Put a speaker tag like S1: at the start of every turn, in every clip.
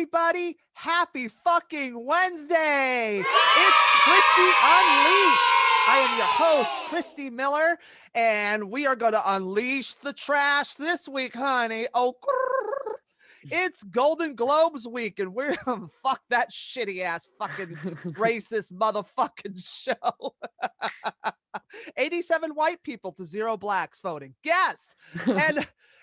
S1: everybody. Happy fucking Wednesday. It's Christy Unleashed. I am your host, Christy Miller, and we are going to unleash the trash this week, honey. Oh, it's Golden Globes week, and we're fuck that shitty ass fucking racist motherfucking show. 87 white people to 0 blacks voting. Yes.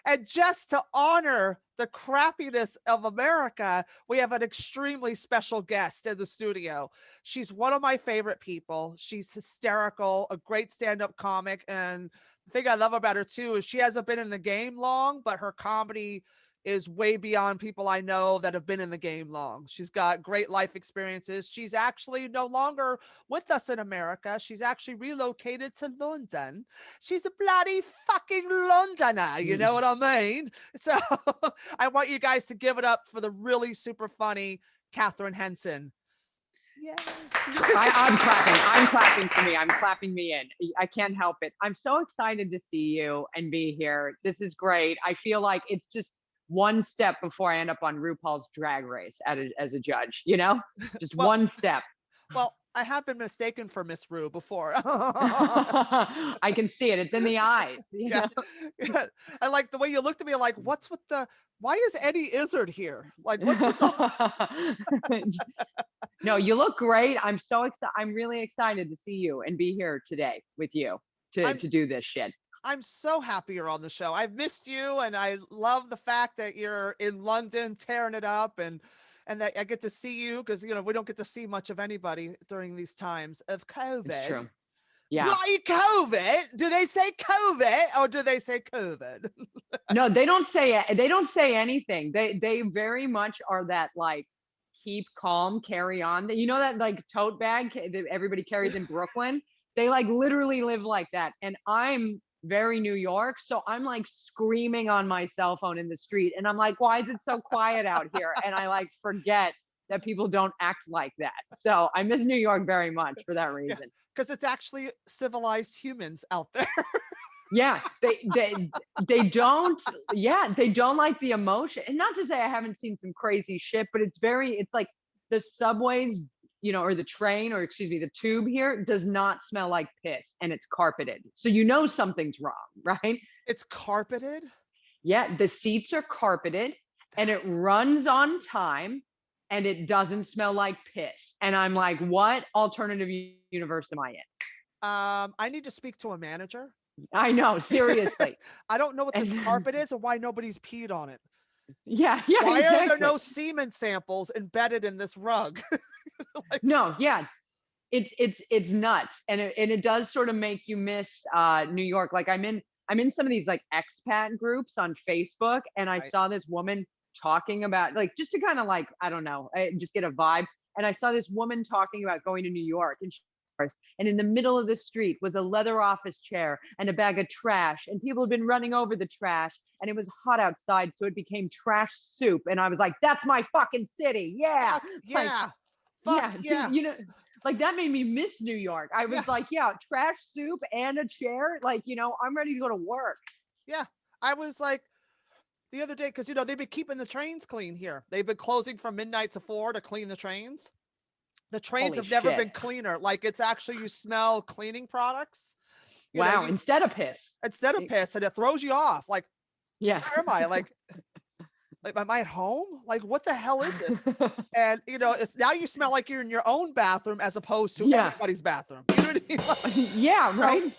S1: And just to honor the crappiness of America, we have an extremely special guest in the studio. She's one of my favorite people. She's hysterical, a great stand-up comic. And the thing I love about her too is she hasn't been in the game long, but her comedy is way beyond people I know that have been in the game long. She's got great life experiences. She's actually no longer with us in America. She's actually relocated to London. She's a bloody fucking Londoner, you know what I mean? So I want you guys to give it up for the really super funny Katharyn Henson. Yeah.
S2: I'm clapping for me. I'm clapping me in. I can't help it. I'm so excited to see you and be here. This is great. I feel like it's just one step before I end up on RuPaul's Drag Race as a judge, you know, just one step.
S1: Well, I have been mistaken for Miss Rue before.
S2: I can see it. It's in the eyes. You know?
S1: I like the way you looked at me like, why is Eddie Izzard here? Like, what's with the...
S2: No, you look great. I'm so excited. I'm really excited to see you and be here today with you to do this shit.
S1: I'm so happy you're on the show. I've missed you, and I love the fact that you're in London tearing it up, and that I get to see you because, you know, we don't get to see much of anybody during these times of COVID.
S2: It's true. Yeah.
S1: Bloody COVID. Do they say COVID or do they say COVID?
S2: No, they don't say anything. They very much are that like keep calm, carry on. You know that like tote bag that everybody carries in Brooklyn? They like literally live like that. And I'm very New York, so I'm like screaming on my cell phone in the street, and I'm like, why is it so quiet out here? And I like forget that people don't act like that. So I miss New York very much for that reason.
S1: Because it's actually civilized humans out there.
S2: Yeah, they don't. Yeah, they don't like the emotion. And not to say I haven't seen some crazy shit, but it's like the subways, you know, or the train, or excuse me, the tube here does not smell like piss, and it's carpeted. So you know something's wrong, right?
S1: It's carpeted?
S2: Yeah, the seats are carpeted and it runs on time and it doesn't smell like piss. And I'm like, what alternative universe am I in?
S1: I need to speak to a manager.
S2: I know, seriously.
S1: I don't know what this carpet is and why nobody's peed on it.
S2: Yeah.
S1: Why
S2: exactly.
S1: are there no semen samples embedded in this rug?
S2: Like, no, yeah, it's nuts, and it does sort of make you miss New York. Like I'm in some of these like expat groups on Facebook, and I saw this woman talking about, like, just to kind of like, I don't know, just get a vibe. And I saw this woman talking about going to New York, and in the middle of the street was a leather office chair and a bag of trash, and people had been running over the trash, and it was hot outside, so it became trash soup. And I was like, that's my fucking city. Yeah.
S1: Yeah.
S2: You know, like that made me miss New York. I was like, yeah, trash soup and a chair. Like, you know, I'm ready to go to work.
S1: Yeah. I was like, the other day, because, you know, they've been keeping the trains clean here. They've been closing from midnight to 4 to clean the trains. The trains have never been cleaner. Like, it's actually, you smell cleaning products.
S2: Wow. Instead of piss.
S1: And it throws you off. Like,
S2: yeah.
S1: Where am I? Like, am I at home? Like, what the hell is this? And, you know, it's now you smell like you're in your own bathroom as opposed to everybody's bathroom. You know what I mean? Like,
S2: yeah, right.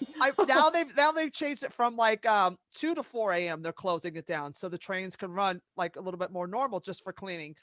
S1: Now they've changed it from like 2 to 4 a.m. They're closing it down so the trains can run like a little bit more normal just for cleaning.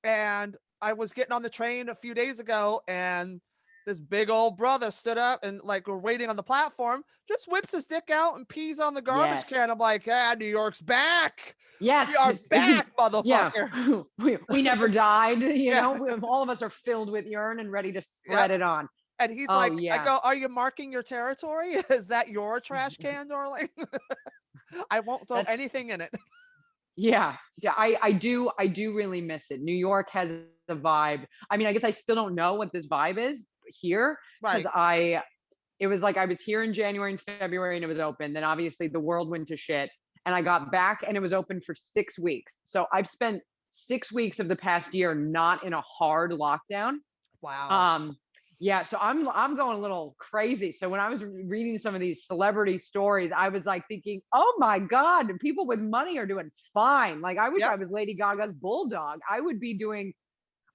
S1: And I was getting on the train a few days ago, and this big old brother stood up and, like, we're waiting on the platform, just whips his dick out and pees on the garbage can. I'm like, New York's back.
S2: Yes.
S1: We are back, motherfucker.
S2: Yeah. We never died. You know, all of us are filled with urine and ready to spread it on.
S1: And he's I go, are you marking your territory? Is that your trash can, darling? I won't throw anything in it.
S2: Yeah. I do really miss it. New York has a vibe. I mean, I guess I still don't know what this vibe is here, because it was like I was here in January and February and it was open. Then obviously the world went to shit, and I got back and it was open for 6 weeks. So I've spent 6 weeks of the past year not in a hard lockdown.
S1: Wow.
S2: Yeah, so I'm going a little crazy. So when I was reading some of these celebrity stories, I was like thinking, oh my God, people with money are doing fine. Like I wish
S1: Yep.
S2: I was Lady Gaga's bulldog. I would be doing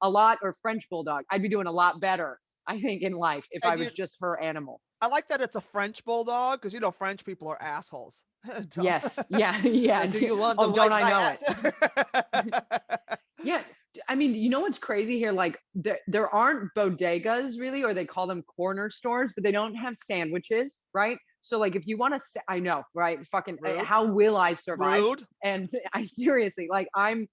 S2: a lot, or French bulldog. I'd be doing a lot better, I think, in life if I
S1: And
S2: was just her animal.
S1: I like that it's a French bulldog because French people are assholes.
S2: Yes. Yeah. Yeah.
S1: Do you want to
S2: Oh, don't
S1: wipe
S2: I
S1: my
S2: know
S1: ass?
S2: it? Yeah. I mean, you know what's crazy here? Like there aren't bodegas really, or they call them corner stores, but they don't have sandwiches, right? So like if you want to, I know, right? Fucking,
S1: Rude.
S2: how will I survive?
S1: Rude.
S2: And I seriously, like I'm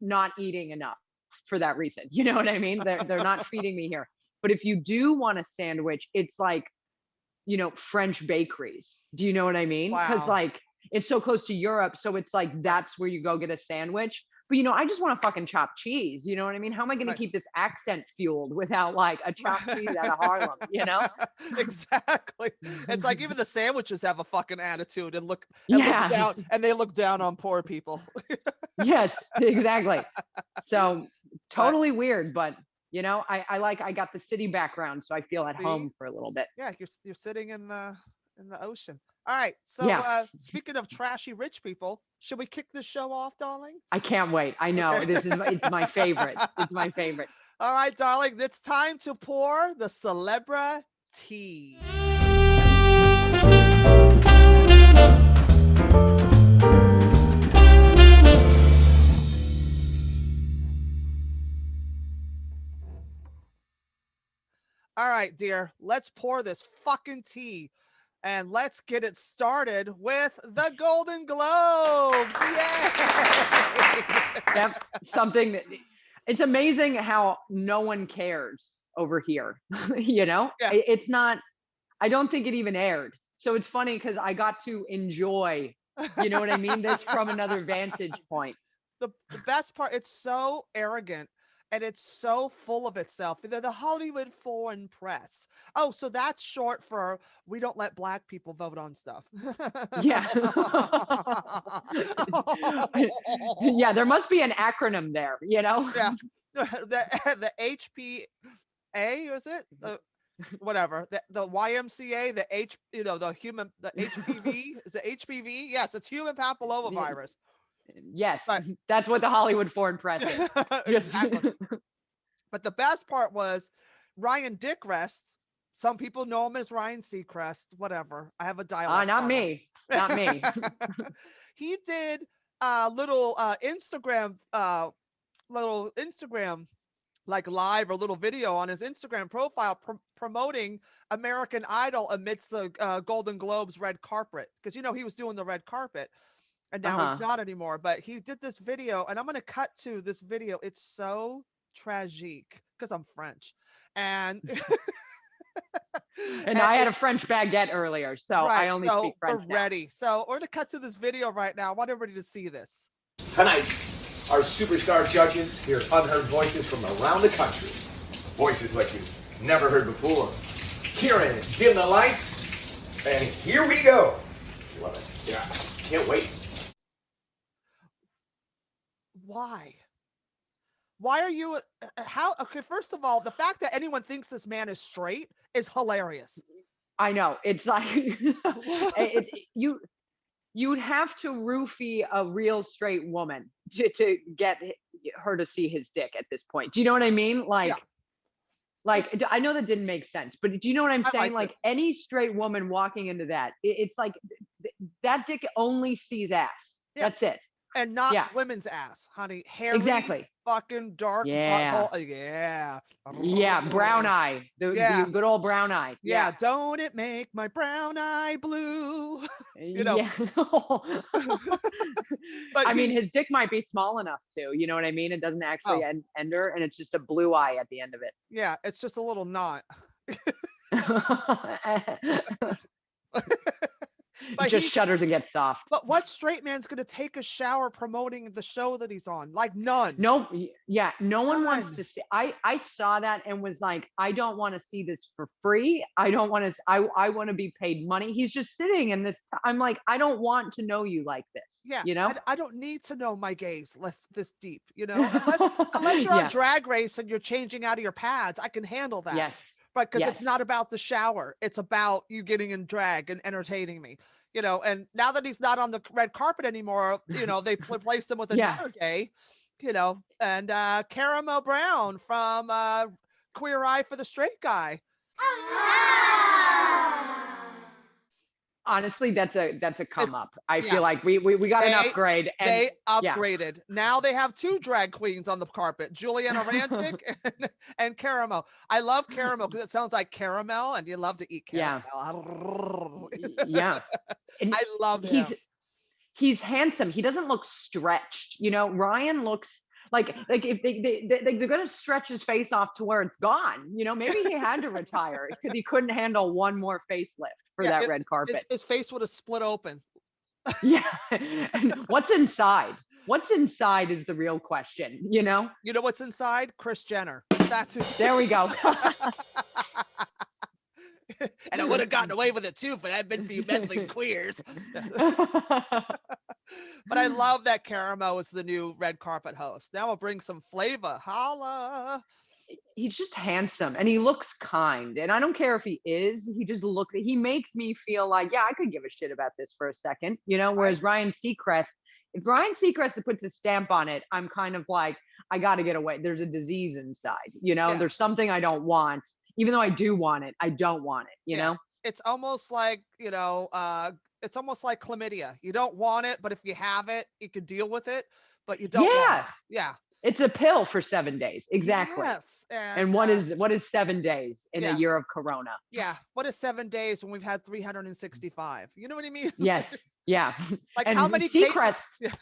S2: not eating enough for that reason. You know what I mean? They're not feeding me here. But if you do want a sandwich, it's like, French bakeries. Do you know what I mean? Because
S1: Wow.
S2: like it's so close to Europe. So it's like that's where you go get a sandwich. But I just want to fucking chop cheese. You know what I mean? How am I going to
S1: Right.
S2: keep this accent fueled without like a chopped cheese out of Harlem, you know?
S1: Exactly. It's like even the sandwiches have a fucking attitude and look
S2: Yeah.
S1: down, and they look down on poor people.
S2: Yes, exactly. So
S1: But
S2: totally weird, but I got the city background, so I feel at
S1: see,
S2: home for a little bit.
S1: yeah, you're sitting in the ocean. All right. So
S2: Yeah.
S1: speaking of trashy rich people, should we kick this show off, darling?
S2: I can't wait. I know
S1: Okay.
S2: it's my favorite. It's my favorite.
S1: All right, darling. It's time to pour the celebra tea. All right, dear. Let's pour this fucking tea. And let's get it started with the Golden Globes. Yay!
S2: Yep. Something that it's amazing how no one cares over here.
S1: Yeah.
S2: It's not, I don't think it even aired. So it's funny because I got to enjoy, you know what I mean? This from another vantage point.
S1: The best part, it's so arrogant and it's so full of itself. They're the Hollywood Foreign Press. Oh, so that's short for we don't let black people vote on stuff.
S2: Yeah. Yeah, there must be an acronym there,
S1: Yeah. The HPA, is it? Whatever. The YMCA, the HPV, is it HPV? Yes, it's human papillomavirus.
S2: Yes,
S1: But
S2: that's what the Hollywood Foreign Press is.
S1: exactly. But the best part was Ryan Dickrest. Some people know him as Ryan Seacrest. Whatever. I have a dialect.
S2: Not me. Not me.
S1: He did a little Instagram like live or little video on his Instagram profile promoting American Idol amidst the Golden Globes red carpet, because he was doing the red carpet and now he's not anymore. But he did this video, and I'm going to cut to this video. It's so tragique because I'm French, and
S2: and I had a French baguette earlier, so
S1: right,
S2: I only
S1: so
S2: speak French
S1: we're ready. So we're going to cut to this video right now. I want everybody to see this.
S3: Tonight, our superstar judges hear unheard voices from around the country. Voices like you've never heard before. Kieran, dim the lights, and here we go. Love it. Yeah, can't wait.
S1: Why are you how okay, first of all, the fact that anyone thinks this man is straight is hilarious.
S2: I know. It's like you'd have to roofie a real straight woman to get her to see his dick at this point. Do you know what I mean? I know that didn't make sense, but do you know what I'm saying? Like any straight woman walking into that, it's like that dick only sees ass. Yeah. That's it.
S1: And not women's ass, honey. Hairy,
S2: exactly.
S1: Fucking dark.
S2: Yeah. Yeah. Brown eye. The good old brown eye.
S1: Yeah. Don't it make my brown eye blue?
S2: Yeah. But I mean, his dick might be small enough too. You know what I mean? It doesn't actually enter, and it's just a blue eye at the end of it.
S1: Yeah. It's just a little knot. But
S2: just shudders and gets soft.
S1: But what straight man's going to take a shower promoting the show that he's on? Like none.
S2: No, yeah, no one wants
S1: None.
S2: to see. I saw that and was like, I don't want to see this for free. I don't want to. I want to be paid money. He's just sitting in this. I'm like, I don't want to know you like this.
S1: Yeah,
S2: you know.
S1: I don't need to know my gaze this deep. You know, unless you're on Drag Race and you're changing out of your pads, I can handle that.
S2: Yes.
S1: But because
S2: Yes.
S1: it's not about the shower, it's about you getting in drag and entertaining me. You know, and now that he's not on the red carpet anymore, you know, they replaced him with another gay, you know, and Caramel Brown from Queer Eye for the Straight Guy.
S2: Honestly, that's a come up. I feel like we got an upgrade. And
S1: they upgraded. Now they have two drag queens on the carpet, Juliana Rancic and Caramel. I love Caramel because it sounds like caramel and you love to eat caramel.
S2: Yeah. And
S1: I love him.
S2: He's handsome. He doesn't look stretched. You know, Ryan looks like if they're going to stretch his face off to where it's gone, you know, maybe he had to retire because he couldn't handle one more facelift for that red carpet.
S1: His face would have split open.
S2: Yeah. And what's inside? What's inside is the real question, you know?
S1: You know what's inside? Kris Jenner. That's who.
S2: There we go.
S1: And I would have gotten away with it too if it had been for you meddling queers. But I love that Caramel is the new red carpet host. Now we'll bring some flavor. Holla.
S2: He's just handsome and he looks kind. And I don't care if he is, he makes me feel like, yeah, I could give a shit about this for a second, you know, whereas Ryan Seacrest, if Ryan Seacrest puts a stamp on it, I'm kind of like, I got to get away. There's a disease inside, you know, there's something I don't want. Even though I do want it, I don't want it, you know?
S1: It's almost like, you know, it's almost like chlamydia. You don't want it, but if you have it, you can deal with it, but you don't want it. Yeah.
S2: It's a pill for 7 days. Exactly.
S1: Yes.
S2: And what is 7 days in a year of Corona?
S1: Yeah. What is 7 days when we've had 365? You know what I mean?
S2: Yes. Yeah.
S1: Like
S2: and
S1: how many
S2: Seacrest,
S1: cases,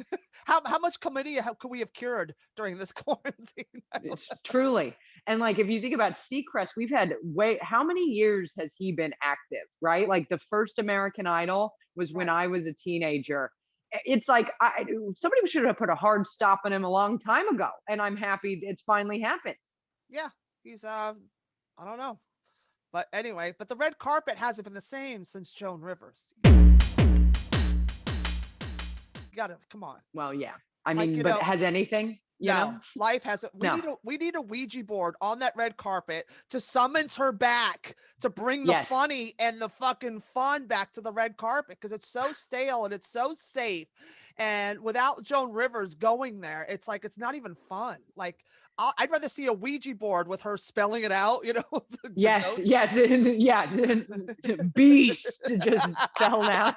S1: how much chlamydia could we have cured during this quarantine?
S2: It's truly. And like, if you think about Seacrest, we've had how many years has he been active, right? Like the first American Idol was when I was a teenager. It's like, somebody should have put a hard stop on him a long time ago. And I'm happy it's finally happened.
S1: Yeah. He's, I don't know. But anyway, but the red carpet hasn't been the same since Joan Rivers. You gotta, come on.
S2: Well, yeah. I mean, but has anything? You know?
S1: Life hasn't. We need a Ouija board on that red carpet to summons her back to bring the funny and the fucking fun back to the red carpet because it's so stale and it's so safe. And without Joan Rivers going there, it's like it's not even fun. Like I'd rather see a Ouija board with her spelling it out. You know?
S2: Yes. Beast to just spell out.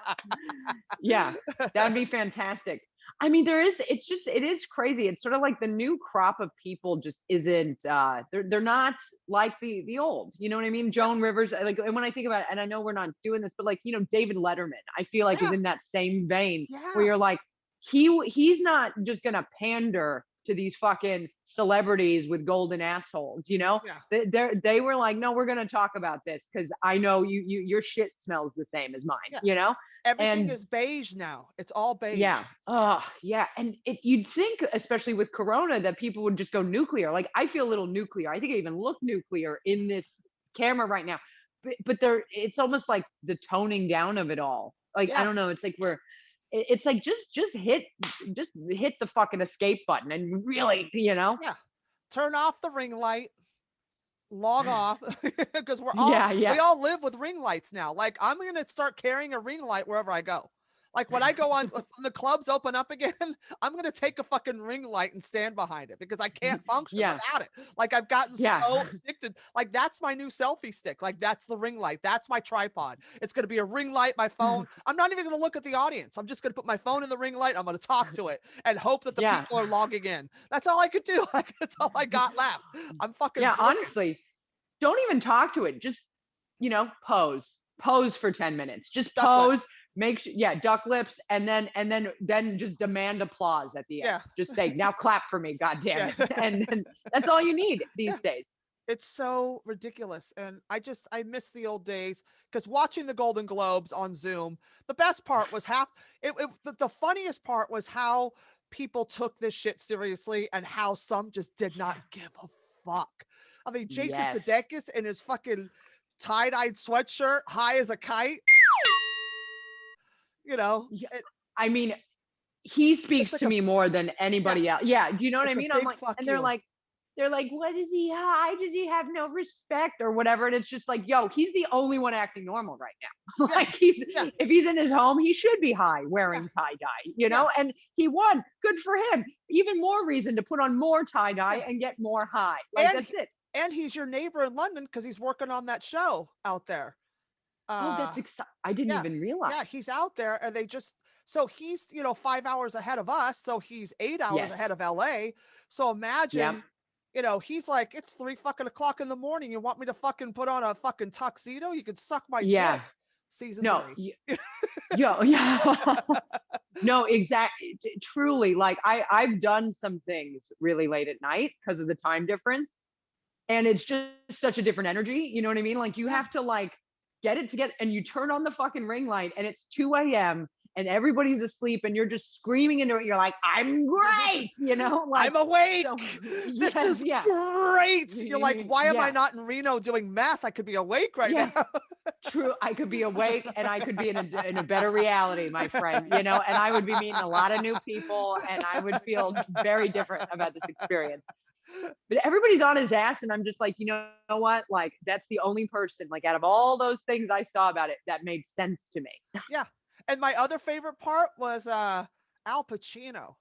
S2: Yeah, that'd be fantastic. I mean, it is crazy. It's sort of like the new crop of people just isn't, they're not like the old, you know what I mean? Joan Rivers, like, and when I think about it, and I know we're not doing this, but like, you know, David Letterman, I feel like is in that same vein where you're like, he's not just going to pander to these fucking celebrities with golden assholes, you know? They were like, no, we're going to talk about this because I know your shit smells the same as mine, you know?
S1: Everything is beige now. It's all beige.
S2: Yeah. Oh, yeah. And you'd think, especially with Corona, that people would just go nuclear. Like, I feel a little nuclear. I think I even look nuclear in this camera right now. But it's almost like the toning down of it all. Like, I don't know. It's like it's like just hit the fucking escape button and really, you know?
S1: Yeah. Turn off the ring light. Log off because we all live with ring lights now. Like I'm gonna start carrying a ring light wherever I go. Like when I go on, when the clubs open up again, I'm gonna take a fucking ring light and stand behind it because I can't function without it. Like I've gotten so addicted. Like that's my new selfie stick. Like that's the ring light. That's my tripod. It's gonna be a ring light, my phone. I'm not even gonna look at the audience. I'm just gonna put my phone in the ring light. I'm gonna talk to it and hope that the people are logging in. That's all I could do. Like that's all I got left. I'm fucking
S2: honestly, don't even talk to it. Just, you know, pose for 10 minutes. Just pose. Make sure, duck lips, and then just demand applause at the end. Just say, now clap for me, goddamn it. And that's all you need these days.
S1: It's so ridiculous. And I miss the old days because watching the Golden Globes on Zoom, the best part was the funniest part was how people took this shit seriously and how some just did not give a fuck. I mean, Jason
S2: Yes.
S1: Sudeikis in his fucking tie-dyed sweatshirt, high as a kite. You know,
S2: Yeah. I mean, he speaks
S1: like
S2: to me more than anybody else. Yeah. Do you know what I
S1: it's a
S2: mean? I'm
S1: big
S2: like,
S1: fuck
S2: and
S1: you.
S2: they're like, what is he? Why does he have no respect or whatever? And it's just like, yo, he's the only one acting normal right now.
S1: Yeah.
S2: Like if he's in his home, he should be high wearing tie dye, you know. And he won. Good for him. Even more reason to put on more tie dye and get more high. Like
S1: And
S2: that's it.
S1: And he's your neighbor in London because he's working on that show out there.
S2: Oh, that's exciting. I didn't even realize.
S1: Yeah, he's out there, and so he's 5 hours ahead of us, so he's 8 hours ahead of LA. So imagine, he's like, it's 3 o'clock in the morning. You want me to fucking put on a fucking tuxedo? You could suck my dick. Season 3.
S2: Yeah. No, exactly. Truly, like I've done some things really late at night because of the time difference, and it's just such a different energy. You know what I mean? Like you have to like get it together, and you turn on the fucking ring light, and it's 2 a.m. and everybody's asleep, and you're just screaming into it. You're like, I'm great, like
S1: I'm awake.
S2: So,
S1: this is great. You're like, why am I not in Reno doing math? I could be awake right now.
S2: True. I could be awake, and I could be in a better reality, my friend, and I would be meeting a lot of new people, and I would feel very different about this experience. But everybody's on his ass, and I'm just like, you know what? Like, that's the only person, like, out of all those things I saw about it, that made sense to me.
S1: Yeah. And my other favorite part was Al Pacino.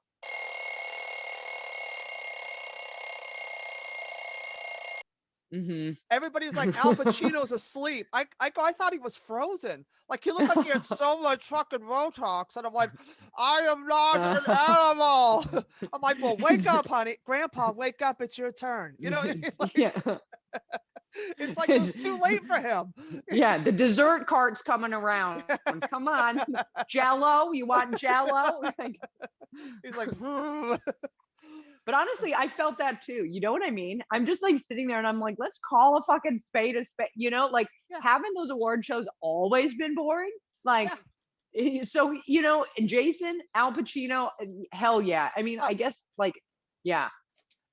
S2: Mm-hmm.
S1: Everybody's like, Al Pacino's asleep. I thought he was frozen. Like, he looked like he had so much fucking Botox. And I'm like, I am not an animal. I'm like, well, wake up, honey. Grandpa, wake up. It's your turn. You know what I mean? Like, it's like it was too late for him.
S2: Yeah, the dessert cart's coming around. Come on. Jello? You want Jello?
S1: He's like,
S2: But honestly, I felt that too. You know what I mean? I'm just like sitting there and I'm like, let's call a fucking spade a spade. Haven't those award shows always been boring? Like, so, Jason, Al Pacino, hell yeah. I mean, I guess like, yeah.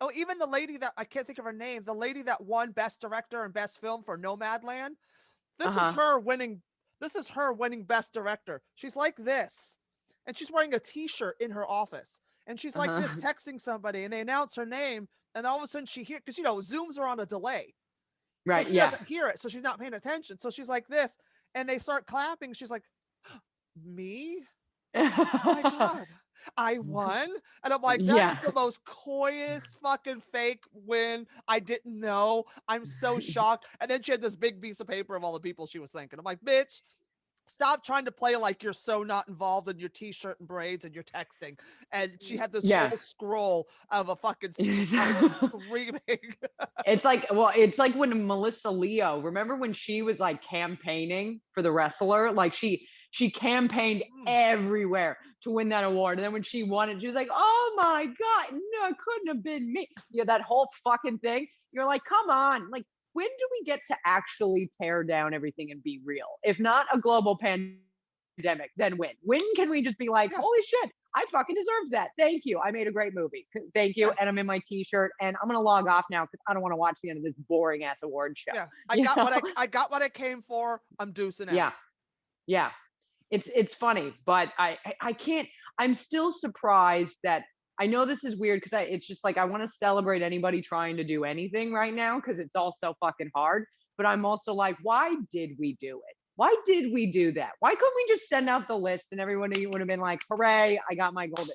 S1: Oh, even the lady that I can't think of her name, the lady that won Best Director and Best Film for Nomadland. This is her winning. This is her winning Best Director. She's like this, and she's wearing a T-shirt in her office, and she's like this, texting somebody, and they announce her name, and all of a sudden she hears, because Zooms are on a delay,
S2: right?
S1: So she doesn't hear it, so she's not paying attention. So she's like this, and they start clapping. She's like, me? Oh my God. I won. And I'm like, that is the most coyest fucking fake win. I didn't know. I'm so shocked. And then she had this big piece of paper of all the people she was thanking. I'm like, bitch, stop trying to play like you're so not involved in your T-shirt and braids and you're texting. And she had this whole scroll of a fucking speech. I was screaming.
S2: It's like when Melissa Leo, remember when she was like campaigning for The Wrestler? Like she campaigned everywhere to win that award. And then when she won it, she was like, oh my God, no, it couldn't have been me. That whole fucking thing. You're like, come on. Like, when do we get to actually tear down everything and be real? If not a global pandemic, then when? When can we just be like, holy shit, I fucking deserved that. Thank you. I made a great movie. Thank you. And I'm in my T-shirt and I'm going to log off now because I don't want to watch the end of this boring ass award show.
S1: Yeah. I got what I came for. I'm deucing out.
S2: Yeah. It's funny, but I can't, I'm still surprised that, I know this is weird because it's just like, I want to celebrate anybody trying to do anything right now because it's all so fucking hard. But I'm also like, why did we do it? Why did we do that? Why couldn't we just send out the list and everybody would have been like, hooray, I got my gold.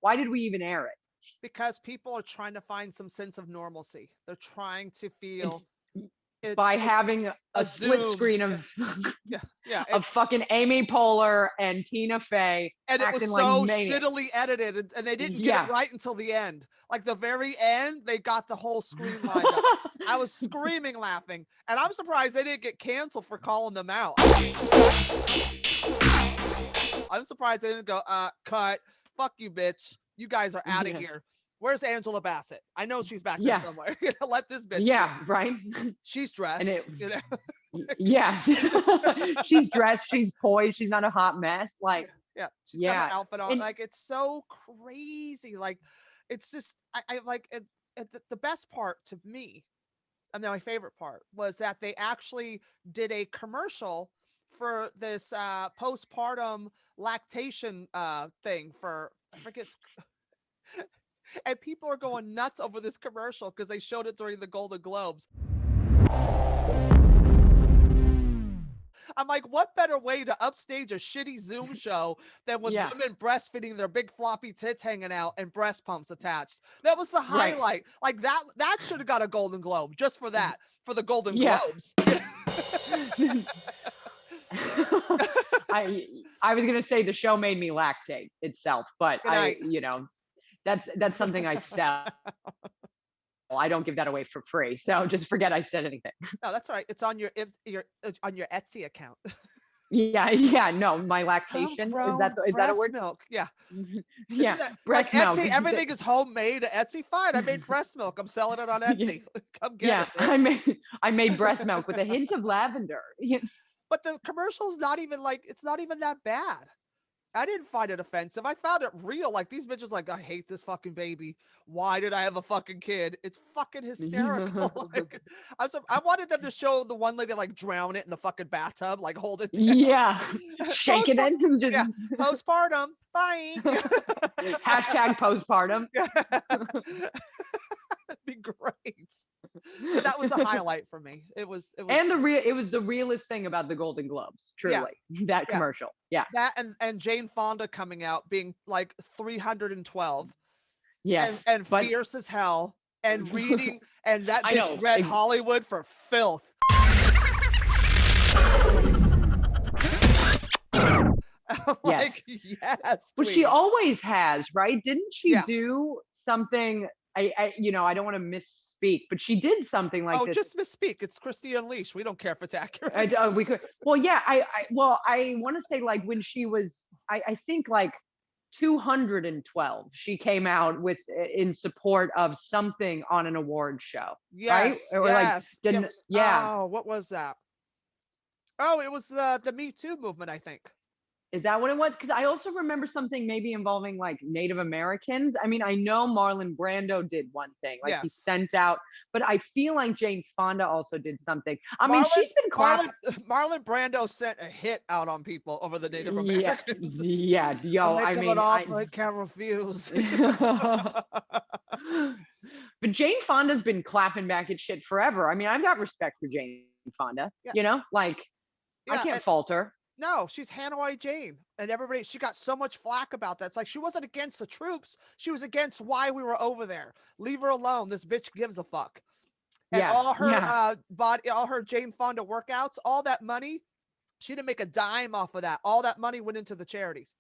S2: Why did we even air it?
S1: Because people are trying to find some sense of normalcy. They're trying to feel
S2: by having a split screen of of fucking Amy Poehler and Tina Fey,
S1: and it was so shittily edited, and they didn't get it right until the end. Like the very end, they got the whole screen lined up. I was screaming, laughing, and I'm surprised they didn't get canceled for calling them out. I'm surprised they didn't go, cut. Fuck you, bitch. You guys are out of here. Where's Angela Bassett? I know she's back there
S2: Yeah.
S1: somewhere. Let this bitch.
S2: Yeah, right.
S1: She's dressed.
S2: Yes, she's dressed, she's poised, she's not a hot mess. Like,
S1: Yeah, she's got
S2: yeah,
S1: her outfit on.
S2: and
S1: Like, it's so crazy. Like, it's just I like it. The best part to me, and then my favorite part, was that they actually did a commercial for this postpartum lactation thing for, I forget, and people are going nuts over this commercial because they showed it during the Golden Globes. I'm like, what better way to upstage a shitty Zoom show than with
S2: Yeah.
S1: women breastfeeding their big floppy tits hanging out and breast pumps attached? That was the
S2: Right.
S1: highlight. Like, that should have got a Golden Globe just for that, for the Golden
S2: Yeah.
S1: Globes.
S2: I was gonna say the show made me lactate itself, but
S1: Good night.
S2: that's something I sell. I don't give that away for free, so just forget I said anything.
S1: No, that's all right. It's on your on your Etsy account.
S2: Yeah, no, my lactation, is that a
S1: breast
S2: word?
S1: milk? Yeah.
S2: Yeah,
S1: That,
S2: breast
S1: like
S2: milk.
S1: Etsy, everything is homemade. Etsy, fine. I made breast milk. I'm selling it on Etsy. Come get
S2: Yeah,
S1: it. Man.
S2: I made breast milk with a hint of lavender.
S1: But the commercial's not even like, it's not even that bad. I didn't find it offensive. I found it real. Like, these bitches like, I hate this fucking baby. Why did I have a fucking kid? It's fucking hysterical. Like, I wanted them to show the one lady like drown it in the fucking bathtub, like hold it down.
S2: Yeah, shaking it. Just...
S1: Yeah, postpartum. Bye.
S2: Hashtag postpartum.
S1: That'd be great. But that was a highlight for me. It was
S2: And it was the realest thing about the Golden Globes, truly. That commercial. Yeah.
S1: That and Jane Fonda coming out being like 312.
S2: Yes.
S1: And fierce as hell, and reading, and that bitch read Hollywood for filth. Like, yes.
S2: Well, she always has, right? Didn't she do something? I don't want to misspeak, but she did something like this.
S1: Just misspeak. It's Christy Unleashed. We don't care if it's accurate.
S2: We could. Well, yeah. I want to say like when she was, I think like 212, she came out with in support of something on an award show.
S1: Yes.
S2: Right? Or
S1: yes.
S2: Like,
S1: Oh, what was that? Oh, it was the Me Too movement, I think.
S2: Is that what it was? Because I also remember something maybe involving like Native Americans. I mean, I know Marlon Brando did one thing, like he sent out, but I feel like Jane Fonda also did something. I mean, she's been
S1: Marlon Brando sent a hit out on people over the Native Americans.
S2: Yeah, yo, I mean,
S1: I can't refuse.
S2: But Jane Fonda's been clapping back at shit forever. I mean, I've got respect for Jane Fonda. You know, like I can't fault her.
S1: No, she's Hanoi Jane, and she got so much flack about that. It's like she wasn't against the troops; she was against why we were over there. Leave her alone. This bitch gives a fuck. And all her Jane Fonda workouts, all that money, she didn't make a dime off of that. All that money went into the charities,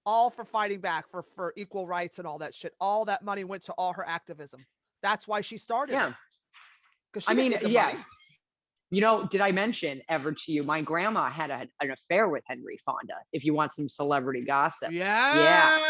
S1: all for fighting back for equal rights and all that shit. All that money went to all her activism. That's why she started.
S2: Yeah,
S1: because I mean,
S2: money. You know, did I mention ever to you, my grandma had an affair with Henry Fonda, if you want some celebrity gossip.
S1: Yeah.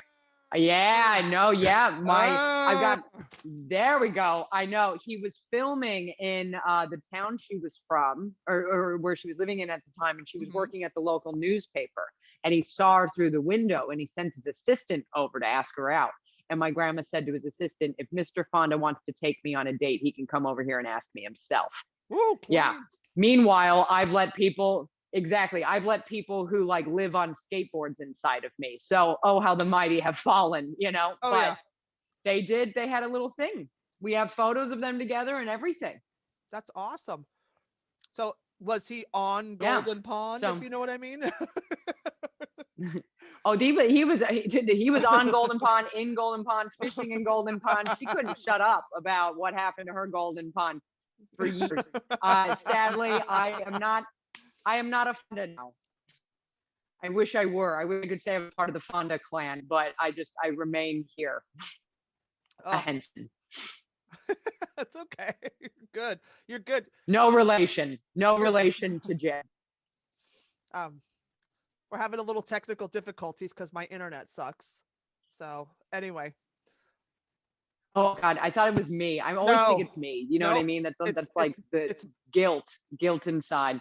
S2: I know. Yeah. There we go. I know. He was filming in the town she was from or where she was living in at the time. And she was working at the local newspaper, and he saw her through the window, and he sent his assistant over to ask her out. And my grandma said to his assistant, if Mr. Fonda wants to take me on a date, he can come over here and ask me himself.
S1: Ooh,
S2: yeah. Meanwhile, I've let people who like live on skateboards inside of me. So, how the mighty have fallen, you know, they had a little thing. We have photos of them together and everything.
S1: That's awesome. So was he on Golden Pond, if you know what I mean?
S2: He was on Golden Pond, in Golden Pond, fishing in Golden Pond. She couldn't shut up about what happened to her Golden Pond for years. Sadly, I am not a Fonda now. I wish I were. I wish I could say I'm part of the Fonda clan, but I remain here. A Henson.
S1: That's okay. You're good. You're good.
S2: No relation to Jen.
S1: We're having a little technical difficulties because my internet sucks. So anyway,
S2: Oh God, I thought it was me. I always think
S1: No,
S2: it's me. You know what I
S1: nope.
S2: mean? That's
S1: It's
S2: like
S1: it's
S2: the
S1: it's
S2: guilt inside.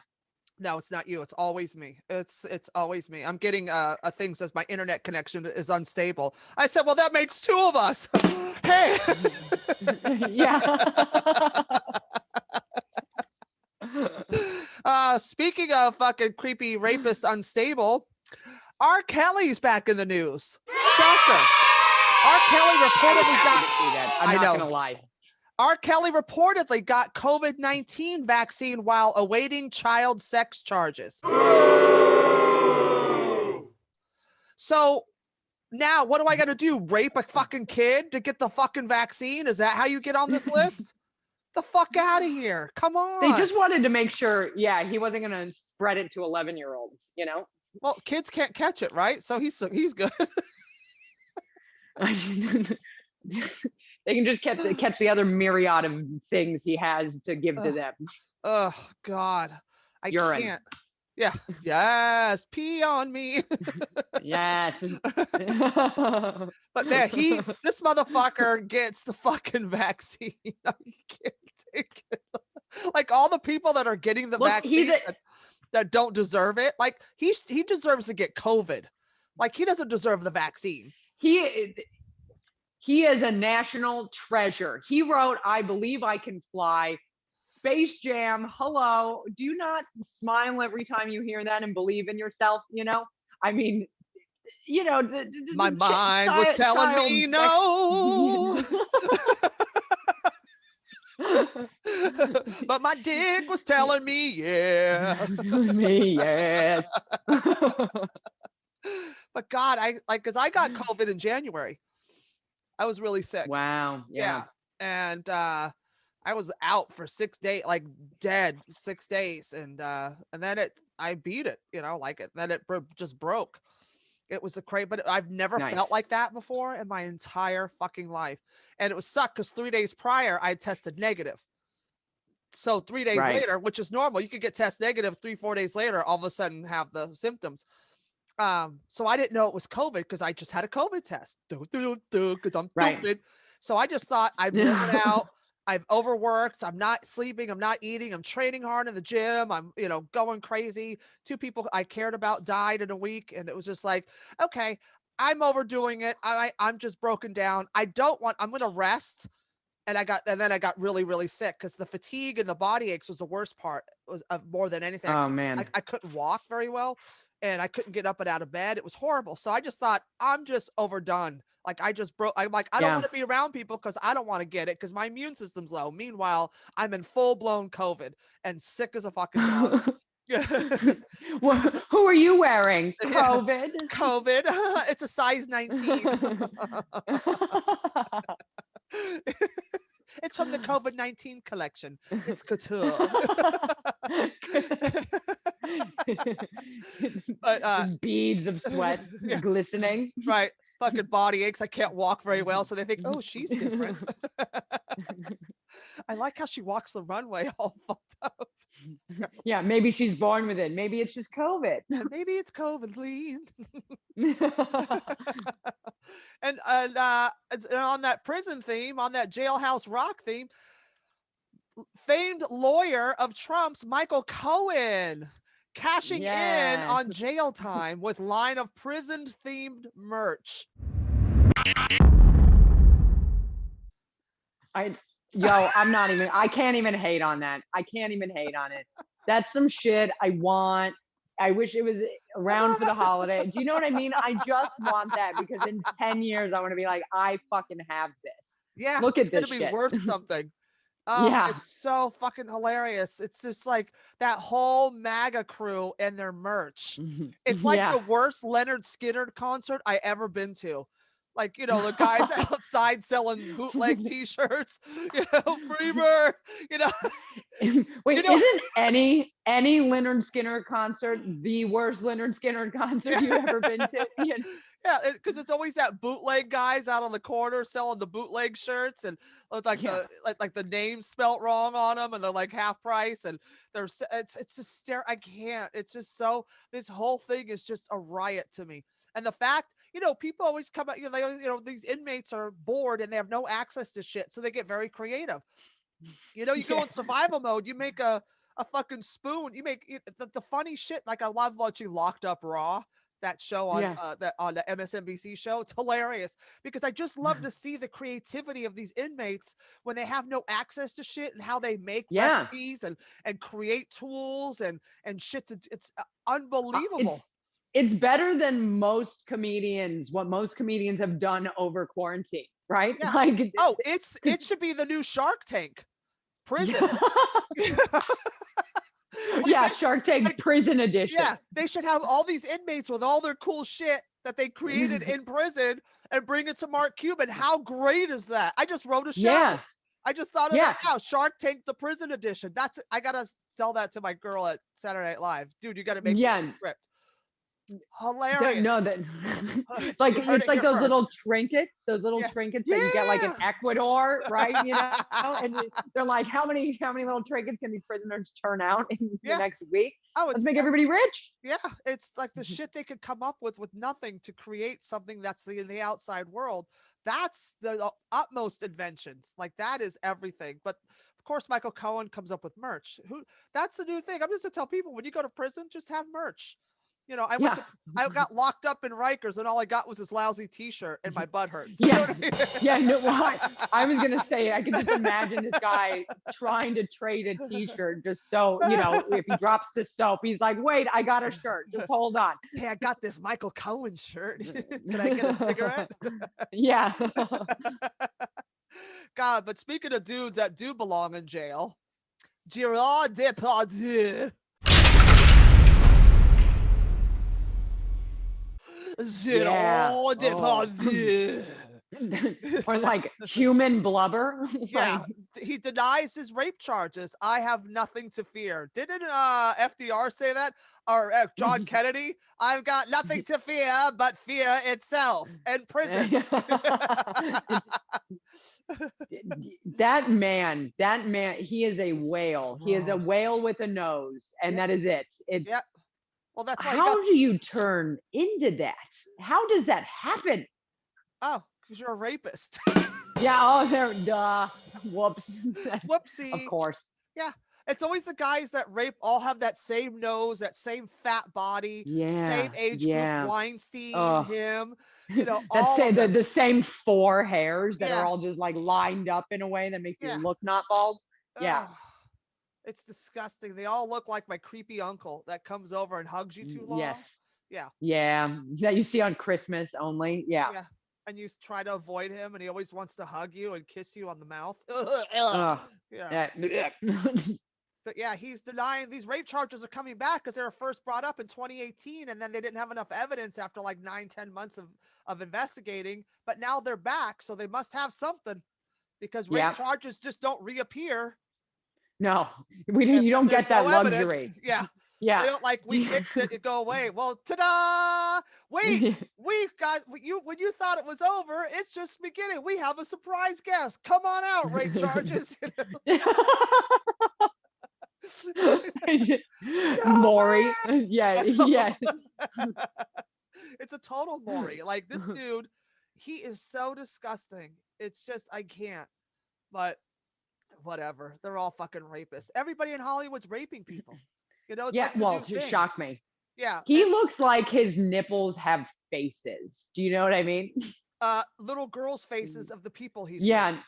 S1: no, it's not you. It's always me. It's always me. I'm getting a thing says my internet connection is unstable. I said, well, that makes two of us. Hey.
S2: Yeah.
S1: Speaking of fucking creepy rapist unstable, R. Kelly's back in the news. Shocker. R. Kelly reportedly got.
S2: See that. I'm
S1: I
S2: not
S1: know.
S2: gonna lie.
S1: R. Kelly reportedly got COVID-19 vaccine while awaiting child sex charges. So now what do I got to do? Rape a fucking kid to get the fucking vaccine? Is that how you get on this list? The fuck out of here. Come on.
S2: They just wanted to make sure, yeah, he wasn't gonna spread it to 11-year-olds, you know?
S1: Well, kids can't catch it, right? So he's good.
S2: They can just catch the other myriad of things he has to give to them.
S1: Oh God. I
S2: Urine.
S1: can't. Yeah. Yes. Pee on me.
S2: Yes.
S1: But man, this motherfucker gets the fucking vaccine. I can't take it. Like all the people that are getting the vaccine that don't deserve it. Like he deserves to get COVID. Like he doesn't deserve the vaccine.
S2: He is a national treasure. He wrote "I Believe I Can Fly," Space Jam. Hello. Do you not smile every time you hear that and believe in yourself? You know, I mean, you know,
S1: my mind was telling me no. But my dick was telling me yeah.
S2: Me, yes.
S1: But God, because I got COVID in January. I was really sick.
S2: Wow. Yeah.
S1: And I was out for 6 days, like dead 6 days. And then I beat it, you know, like it. Then it just broke. It was a crazy, but I've never felt like that before in my entire fucking life. And it was sucked because 3 days prior I tested negative. So 3 days later, which is normal, you could get test negative 3-4 days later, all of a sudden have the symptoms. So I didn't know it was COVID because I just had a COVID test because I'm stupid. So I just thought I'd blown it out. I've overworked. I'm not sleeping. I'm not eating. I'm training hard in the gym. I'm, going crazy. 2 people I cared about died in a week. And it was just like, okay, I'm overdoing it. I'm just broken down. I'm going to rest. And then I got really, really sick because the fatigue and the body aches was the worst part. It was more than anything.
S2: Oh man.
S1: I couldn't walk very well. And I couldn't get up and out of bed. It was horrible. So I just thought, I'm just overdone. Like I just broke. I'm like, I don't want to be around people because I don't want to get it because my immune system's low. Meanwhile, I'm in full blown COVID and sick as a fucking dog.
S2: Well, who are you wearing? COVID?
S1: COVID. It's a size 19. It's from the COVID-19 collection. It's couture. But
S2: beads of sweat glistening.
S1: Right. Fucking body aches. I can't walk very well. So they think, oh, she's different. I like how she walks the runway all fucked up.
S2: Yeah, maybe she's born with it. Maybe it's just COVID.
S1: Maybe it's COVID, lean. And on that prison theme, on that jailhouse rock theme, famed lawyer of Trump's Michael Cohen cashing in on jail time with line of prison themed merch.
S2: I can't even hate on that. I can't even hate on it. That's some shit I want. I wish it was around for the holiday. Do you know what I mean? I just want that because in 10 years, I want to be like, I fucking have this.
S1: Yeah.
S2: Look at
S1: it's going
S2: this
S1: to be
S2: shit.
S1: worth something. Oh, it's so fucking hilarious. It's just like that whole MAGA crew and their merch. It's like the worst Leonard Skinner concert I ever been to. Like, the guys outside selling bootleg t-shirts, free bird,
S2: Wait, isn't any Leonard Skinner concert the worst Leonard Skinner concert you've ever been to?
S1: Yeah, because it's always that bootleg guys out on the corner selling the bootleg shirts and like the name spelt wrong on them and they're like half price and it's just I can't. It's just so this whole thing is just a riot to me. And the fact people always come out, these inmates are bored and they have no access to shit. So they get very creative. You go in survival mode, you make a fucking spoon. You make the funny shit. Like I love watching Locked Up Raw, that show on on the MSNBC show. It's hilarious because I just love to see the creativity of these inmates when they have no access to shit and how they make recipes and create tools and shit. It's unbelievable.
S2: It's better than what most comedians have done over quarantine, right?
S1: Yeah.
S2: Like,
S1: it should be the new Shark Tank prison.
S2: Shark Tank prison edition.
S1: Yeah, they should have all these inmates with all their cool shit that they created in prison and bring it to Mark Cuban. How great is that? I just wrote a show.
S2: Yeah.
S1: I just thought of that now. Shark Tank, the prison edition. I gotta sell that to my girl at Saturday Night Live. Dude, you gotta make a script. Hilarious.
S2: It's like those little trinkets that you get like in Ecuador, right? And they're like, how many little trinkets can these prisoners turn out in the next week? Let's make everybody rich.
S1: Yeah, it's like the shit they could come up with nothing to create something that's in the outside world. That's the utmost inventions. Like that is everything. But of course, Michael Cohen comes up with merch. That's the new thing. I'm just gonna tell people, when you go to prison, just have merch. I got locked up in Rikers and all I got was this lousy t-shirt and my butt hurts.
S2: I was going to say, I can just imagine this guy trying to trade a t-shirt just so, if he drops the soap, he's like, wait, I got a shirt. Just hold on.
S1: Hey, I got this Michael Cohen shirt. Can I get a cigarette?
S2: Yeah.
S1: God, but speaking of dudes that do belong in jail, Gérard Depardieu. Gérard Depardieu.
S2: Or like human blubber.
S1: He denies his rape charges. I have nothing to fear. Didn't FDR say that? Or John Kennedy? I've got nothing to fear but fear itself and prison.
S2: That man, he is a whale. He is a whale with a nose, and that is it.
S1: Well, that's why.
S2: How do you turn into that? How does that happen?
S1: Oh, because you're a rapist.
S2: Duh. Whoops.
S1: Whoopsie.
S2: Of course.
S1: Yeah. It's always the guys that rape all have that same nose, that same fat body, same age group, Weinstein, him,
S2: the same 4 hairs that are all just like lined up in a way that makes you look not bald. Yeah.
S1: It's disgusting. They all look like my creepy uncle that comes over and hugs you too long.
S2: Yes.
S1: Yeah.
S2: Yeah. That you see on Christmas only. Yeah.
S1: Yeah. And you try to avoid him and he always wants to hug you and kiss you on the mouth. But yeah, he's denying these rape charges are coming back because they were first brought up in 2018 and then they didn't have enough evidence after like 9-10 months of investigating. But now they're back. So they must have something because rape charges just don't reappear.
S2: No, you don't get that luxury.
S1: Yeah. They don't we fixed it, it go away. Well, ta-da! Wait, guys, when you thought it was over, it's just beginning. We have a surprise guest. Come on out, rape charges.
S2: Maury. Yeah.
S1: It's a total Maury. Like this dude, he is so disgusting. It's just, I can't. But whatever. They're all fucking rapists. Everybody in Hollywood's raping people. It's
S2: it shocked me.
S1: Yeah.
S2: He looks like his nipples have faces. Do you know what I mean?
S1: Little girls' faces of the people he's
S2: raped.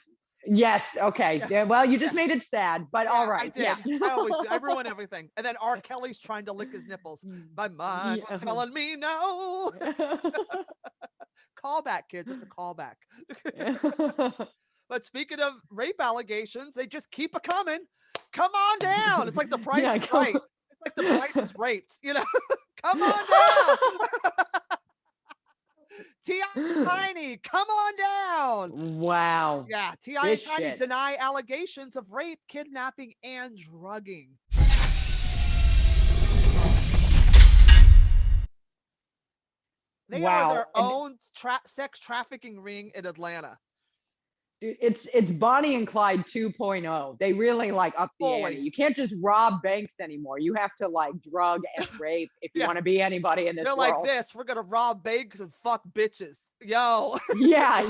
S2: Yes. Okay. Yeah. Well, you just made it sad, but all right.
S1: I did. I always do. I ruin everything. And then R. Kelly's trying to lick his nipples. My mind was telling me no. Callback, kids. It's a callback. But speaking of rape allegations, they just keep a coming. Come on down. It's like the Price is Right. It's like the Price is Raped. Come on down. T.I. Tiny, come on down.
S2: Wow.
S1: Yeah, T.I. and Tiny deny allegations of rape, kidnapping, and drugging. They are their own sex trafficking ring in Atlanta.
S2: Dude, it's Bonnie and Clyde 2.0. They really like up the ante. You can't just rob banks anymore. You have to like drug and rape if you want to be anybody in this
S1: They're
S2: world.
S1: like this. We're gonna rob banks and fuck bitches. Yo.
S2: Yeah.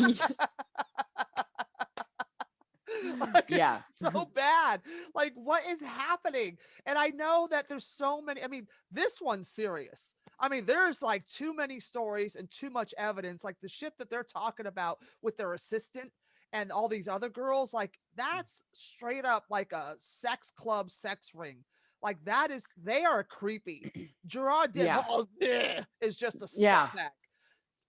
S1: Like,
S2: Yeah.
S1: it's so bad. Like, what is happening? And I know that there's so many. I mean, this one's serious. I mean, there's like too many stories and too much evidence. Like the shit that they're talking about with their assistant and all these other girls, like that's straight up like a sex club, sex ring. Like that is, they are creepy. Gérard Depardieu is just a scumbag.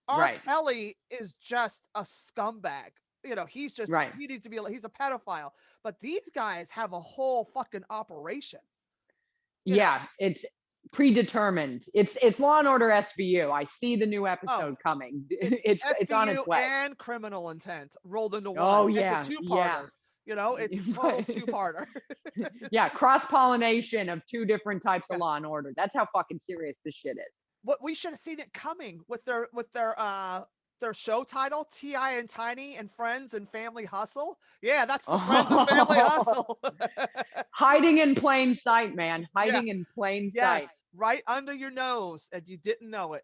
S1: R. Kelly is just a scumbag. You know, he's just, he needs to be, he's a pedophile. But these guys have a whole fucking operation. You know?
S2: It's predetermined. It's Law and Order SVU. I see the new episode coming. It's on its way.
S1: And Criminal Intent rolled into one.
S2: Oh yeah,
S1: it's a two-parter. You know, it's a total two-parter.
S2: Yeah, cross-pollination of two different types of Law and Order. That's how fucking serious this shit is.
S1: What we should have seen it coming with their show title, T.I. and Tiny and Friends and Family Hustle. Yeah, that's the Friends and Family Hustle.
S2: Hiding in plain sight, man. Hiding in plain sight.
S1: Yes, right under your nose, and you didn't know it.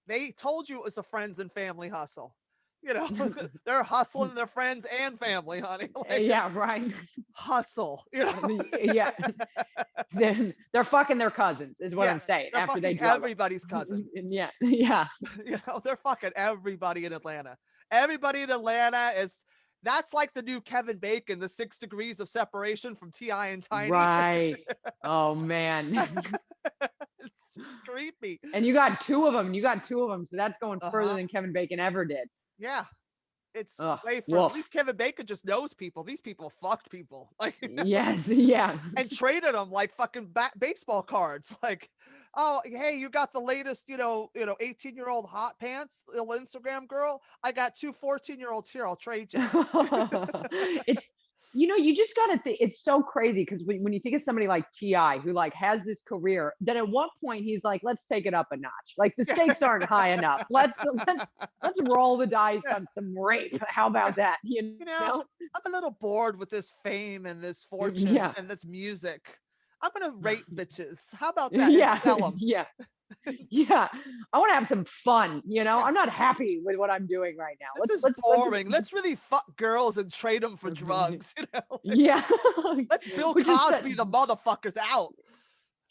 S1: They told you it was a Friends and Family Hustle. You know, they're hustling their friends and family, honey. Like,
S2: yeah, right.
S1: Hustle. You know?
S2: Yeah. They're fucking their cousins, is what I'm saying. After they
S1: everybody's cousin.
S2: Yeah.
S1: You know, they're fucking everybody in Atlanta. Everybody in Atlanta that's like the new Kevin Bacon, the 6 degrees of separation from T.I. and Tiny.
S2: Right. Oh man.
S1: It's just creepy.
S2: And you got two of them. So that's going further than Kevin Bacon ever did.
S1: Yeah. It's way for at least Kevin Bacon just knows people. These people fucked people. Like, you know?
S2: Yes, yeah.
S1: And traded them like fucking baseball cards. Like, oh, hey, you got the latest, 18-year-old hot pants, little Instagram girl. I got 2 14-year-olds here. I'll trade you.
S2: It's, you just gotta think, it's so crazy because when you think of somebody like T.I. who like has this career, then at one point he's like, let's take it up a notch. Like the stakes aren't high enough. Let's roll the dice on some rape. How about that? You know,
S1: I'm a little bored with this fame and this fortune and this music. I'm gonna rape bitches. How about that?
S2: Yeah,
S1: sell them.
S2: Yeah. I want to have some fun. I'm not happy with what I'm doing right now.
S1: This is boring. Let's really fuck girls and trade them for drugs. Let's Bill Cosby the motherfuckers out.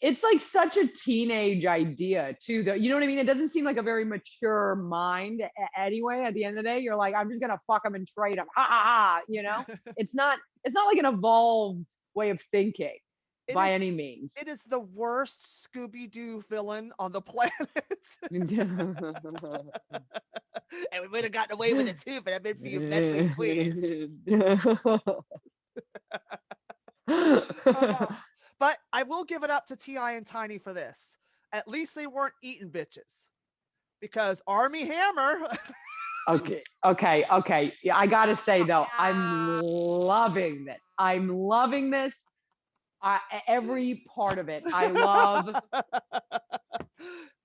S2: It's like such a teenage idea too, though. You know what I mean? It doesn't seem like a very mature mind anyway. At the end of the day, you're like, I'm just gonna fuck them and trade them. Ha ha ha. It's not like an evolved way of thinking. By any means.
S1: It is the worst Scooby-Doo villain on the planet. And we would have gotten away with it too, but I've been for you meddling queens. But I will give it up to T.I. and Tiny for this. At least they weren't eating bitches. Because Army Hammer...
S2: Okay. Yeah, I gotta say though, I'm loving this. Every part of it. I love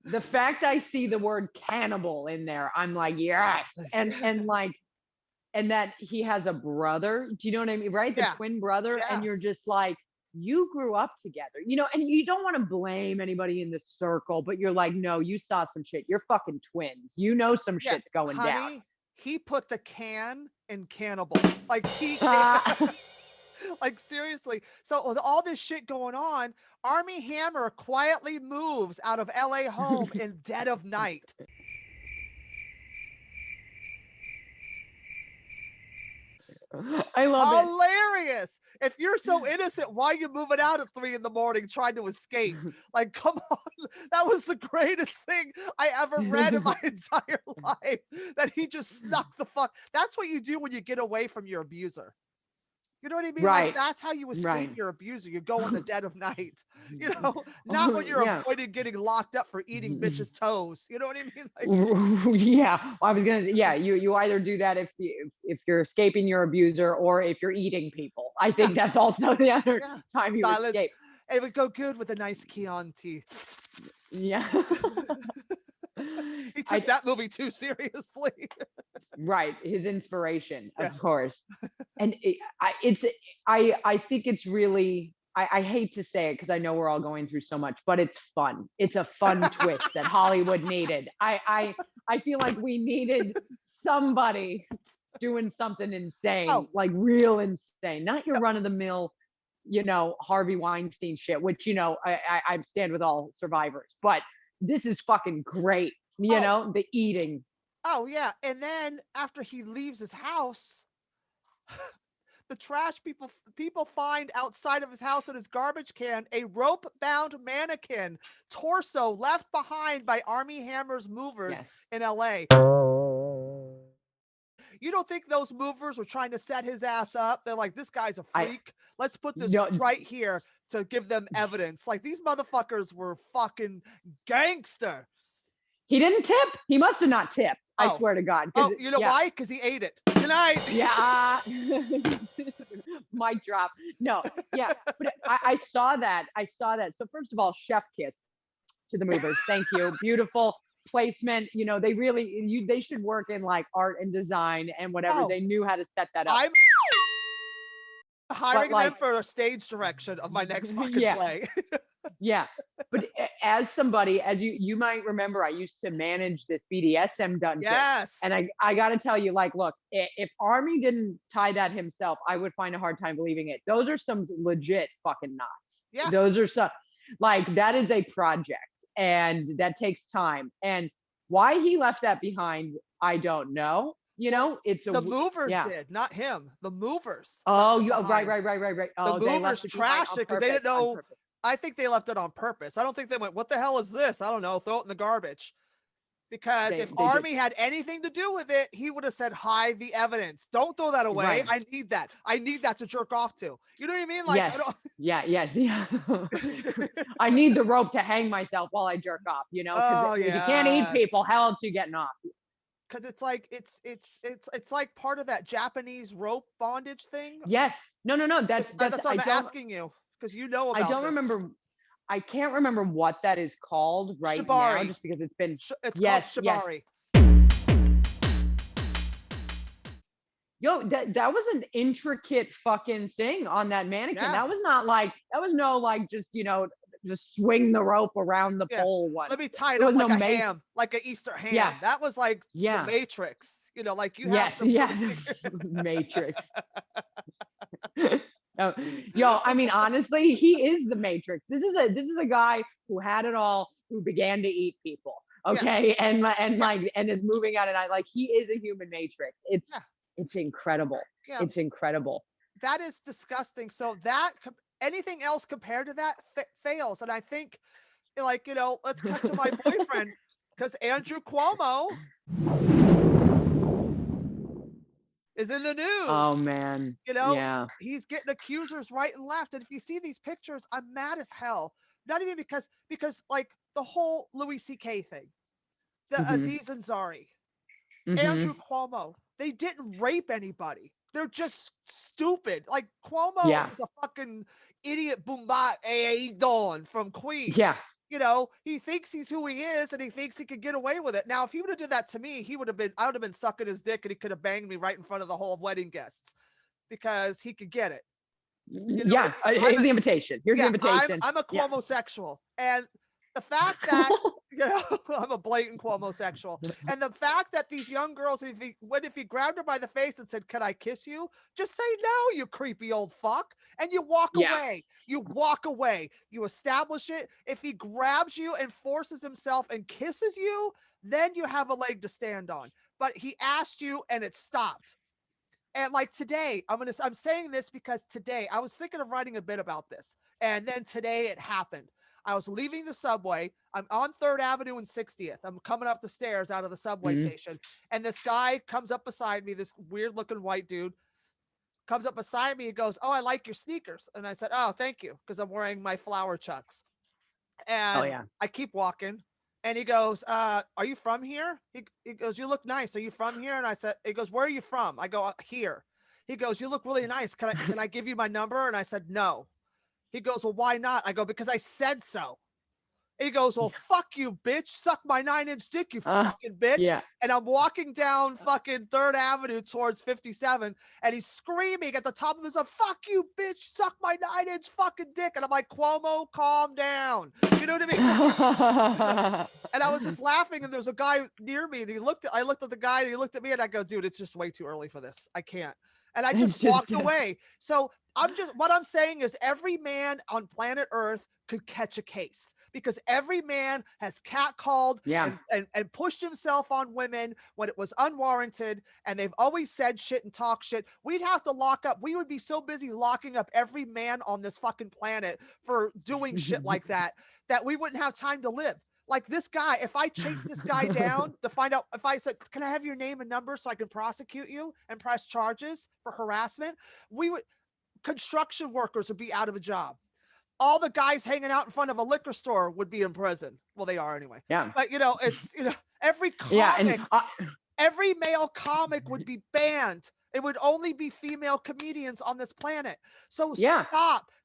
S2: the fact I see the word cannibal in there. I'm like, yes. And that he has a brother. Do you know what I mean? Right? The twin brother. Yes. And you're just like, you grew up together, and you don't want to blame anybody in the circle, but you're like, no, you saw some shit. You're fucking twins. Some shit's going down.
S1: He put the can in cannibal. Like he like seriously. So with all this shit going on, Army Hammer quietly moves out of LA home in dead of night.
S2: I love it.
S1: Hilarious. If you're so innocent, why are you moving out at 3 a.m. trying to escape? Like, come on. That was the greatest thing I ever read in my entire life. That he just snuck the fuck. That's what you do when you get away from your abuser. You know what I mean?
S2: Right.
S1: Like that's how you escape your abuser. You go in the dead of night. Not when you're avoiding getting locked up for eating bitches' toes. You know what I mean?
S2: Like, yeah. Well, I was gonna. Yeah. You either do that if you're escaping your abuser or if you're eating people. I think that's also the other time you escape.
S1: It would go good with a nice Chianti.
S2: Yeah.
S1: He took that movie too seriously.
S2: Right, his inspiration,
S1: Yeah.
S2: of course. And I think it's really, I hate to say it because I know we're all going through so much, but it's fun. It's a fun twist that Hollywood needed. I feel like we needed somebody doing something insane,
S1: Oh.
S2: like real insane, not your
S1: No.
S2: run of the mill, Harvey Weinstein shit, which I stand with all survivors, but this is fucking great. The eating.
S1: Oh yeah, and then after he leaves his house, the trash people find outside of his house in his garbage can a rope-bound mannequin torso left behind by Army Hammer's movers
S2: Yes.
S1: in LA. You don't think those movers were trying to set his ass up? They're like, this guy's a freak. Let's put this
S2: No.
S1: right here to give them evidence. Like, these motherfuckers were fucking gangster.
S2: He didn't tip. He must have not tipped. I
S1: Oh.
S2: swear to God.
S1: Oh, you know why? Because he ate it. Good night.
S2: Yeah. Mic drop. No. Yeah. But I saw that. So first of all, chef kiss to the movers. Thank you. Beautiful placement. They really, they should work in like art and design and whatever.
S1: Oh.
S2: They knew how to set that up.
S1: I'm hiring them
S2: like-
S1: for a stage direction of my next fucking
S2: Yeah.
S1: play.
S2: Yeah. But as somebody, as you might remember, I used to manage this BDSM dungeon.
S1: Yes.
S2: And I got to tell you, like, look, if Army didn't tie that himself, I would find a hard time believing it. Those are some legit fucking knots.
S1: Yeah.
S2: Those are some, like, that is a project and that takes time. And why he left that behind, I don't know. It's
S1: the movers did, not him. The movers.
S2: Oh,
S1: left it
S2: right.
S1: behind.
S2: Oh,
S1: The
S2: they
S1: movers
S2: left it behind
S1: trashed
S2: on
S1: it because they didn't
S2: purpose, on
S1: know.
S2: purpose.
S1: I think they left it on purpose. I don't think they went, what the hell is this? I don't know. Throw it in the garbage. Because if
S2: they
S1: Army had anything to do with it, he would have said, hide the evidence. Don't throw that away.
S2: Right.
S1: I need that. I need that to jerk off to. You know what I mean? Like,
S2: Yes.
S1: I don't...
S2: Yeah. I need the rope to hang myself while I jerk off, because if you can't eat
S1: yes.
S2: people, how else you getting off?
S1: Because it's like it's like part of that Japanese rope bondage thing.
S2: Yes. No. That's
S1: what I'm asking you, because you know about
S2: I don't
S1: this.
S2: remember. I can't remember what that is called right
S1: Shibari.
S2: now, just because it's been.
S1: It's
S2: Yes,
S1: called
S2: yes.
S1: Shibari.
S2: Yo, that was an intricate fucking thing on that mannequin.
S1: Yeah.
S2: That was not like, that was no like just swing the rope around the pole one.
S1: Let me tie it
S2: There
S1: up
S2: was
S1: like
S2: no
S1: a ham, like an Easter ham.
S2: Yeah.
S1: That was like
S2: Yeah.
S1: the Matrix. Like you
S2: Yes,
S1: have to.
S2: yes. Matrix. Yo, I mean, honestly, he is the Matrix. This is a guy who had it all, who began to eat people. Okay, and is moving out, and he is a human Matrix. It's incredible.
S1: Yeah.
S2: It's incredible.
S1: That is disgusting. So that anything else compared to that fails. And I think, let's cut to my boyfriend, because Andrew Cuomo is in the news.
S2: Oh man. Yeah.
S1: He's getting accusers right and left. And if you see these pictures, I'm mad as hell. Not even because like the whole Louis C.K. thing, the Aziz Ansari, Andrew Cuomo, they didn't rape anybody. They're just stupid. Like Cuomo is a fucking idiot boombat Don from Queens.
S2: Yeah.
S1: He thinks he's who he is and he thinks he could get away with it. Now, if he would have did that to me, I would have been sucking his dick and he could have banged me right in front of the whole wedding guests because he could get it.
S2: Yeah. Here's the invitation. Here's the invitation.
S1: I'm a Cuomo-sexual. And the fact that, I'm a blatant Cuomo-sexual. And the fact that these young girls, if he grabbed her by the face and said, "Can I kiss you?" Just say no, you creepy old fuck. And you walk away. You walk away. You establish it. If he grabs you and forces himself and kisses you, then you have a leg to stand on. But he asked you and it stopped. And like today, I'm saying this because today I was thinking of writing a bit about this. And then today it happened. I was leaving the subway. I'm on 3rd Avenue and 60th. I'm coming up the stairs out of the subway station. And this guy comes up beside me, this weird looking white dude comes up beside me and goes, "Oh, I like your sneakers." And I said, "Oh, thank you." Because I'm wearing my flower chucks. And I keep walking. And he goes, "Are you from here?" He goes, "You look nice. Are you from here?" And I said, he goes, "Where are you from?" I go, "Here." He goes, "You look really nice. Can I give you my number?" And I said, "No." He goes, "Well, why not?" I go, "Because I said so." And he goes, well, fuck you, bitch. Suck my 9-inch dick, you fucking bitch.
S2: Yeah.
S1: And I'm walking down fucking 3rd Avenue towards 57, and he's screaming at the top of his lungs, fuck you, bitch. Suck my 9-inch fucking dick. And I'm like, Cuomo, calm down. You know what I mean? And I was just laughing, and there was a guy near me, and I looked at the guy, and he looked at me, and I go, dude, it's just way too early for this. I can't. And I just walked away. So what I'm saying is every man on planet Earth could catch a case, because every man has catcalled and pushed himself on women when it was unwarranted, and they've always said shit and talk shit. We'd have to lock up. We would be so busy locking up every man on this fucking planet for doing shit like that we wouldn't have time to live. Like this guy, if I chase this guy down to find out, if I said, can I have your name and number so I can prosecute you and press charges for harassment? Construction workers would be out of a job. All the guys hanging out in front of a liquor store would be in prison. Well, they are anyway.
S2: Yeah.
S1: But it's, every comic, every male comic would be banned. It would only be female comedians on this planet. So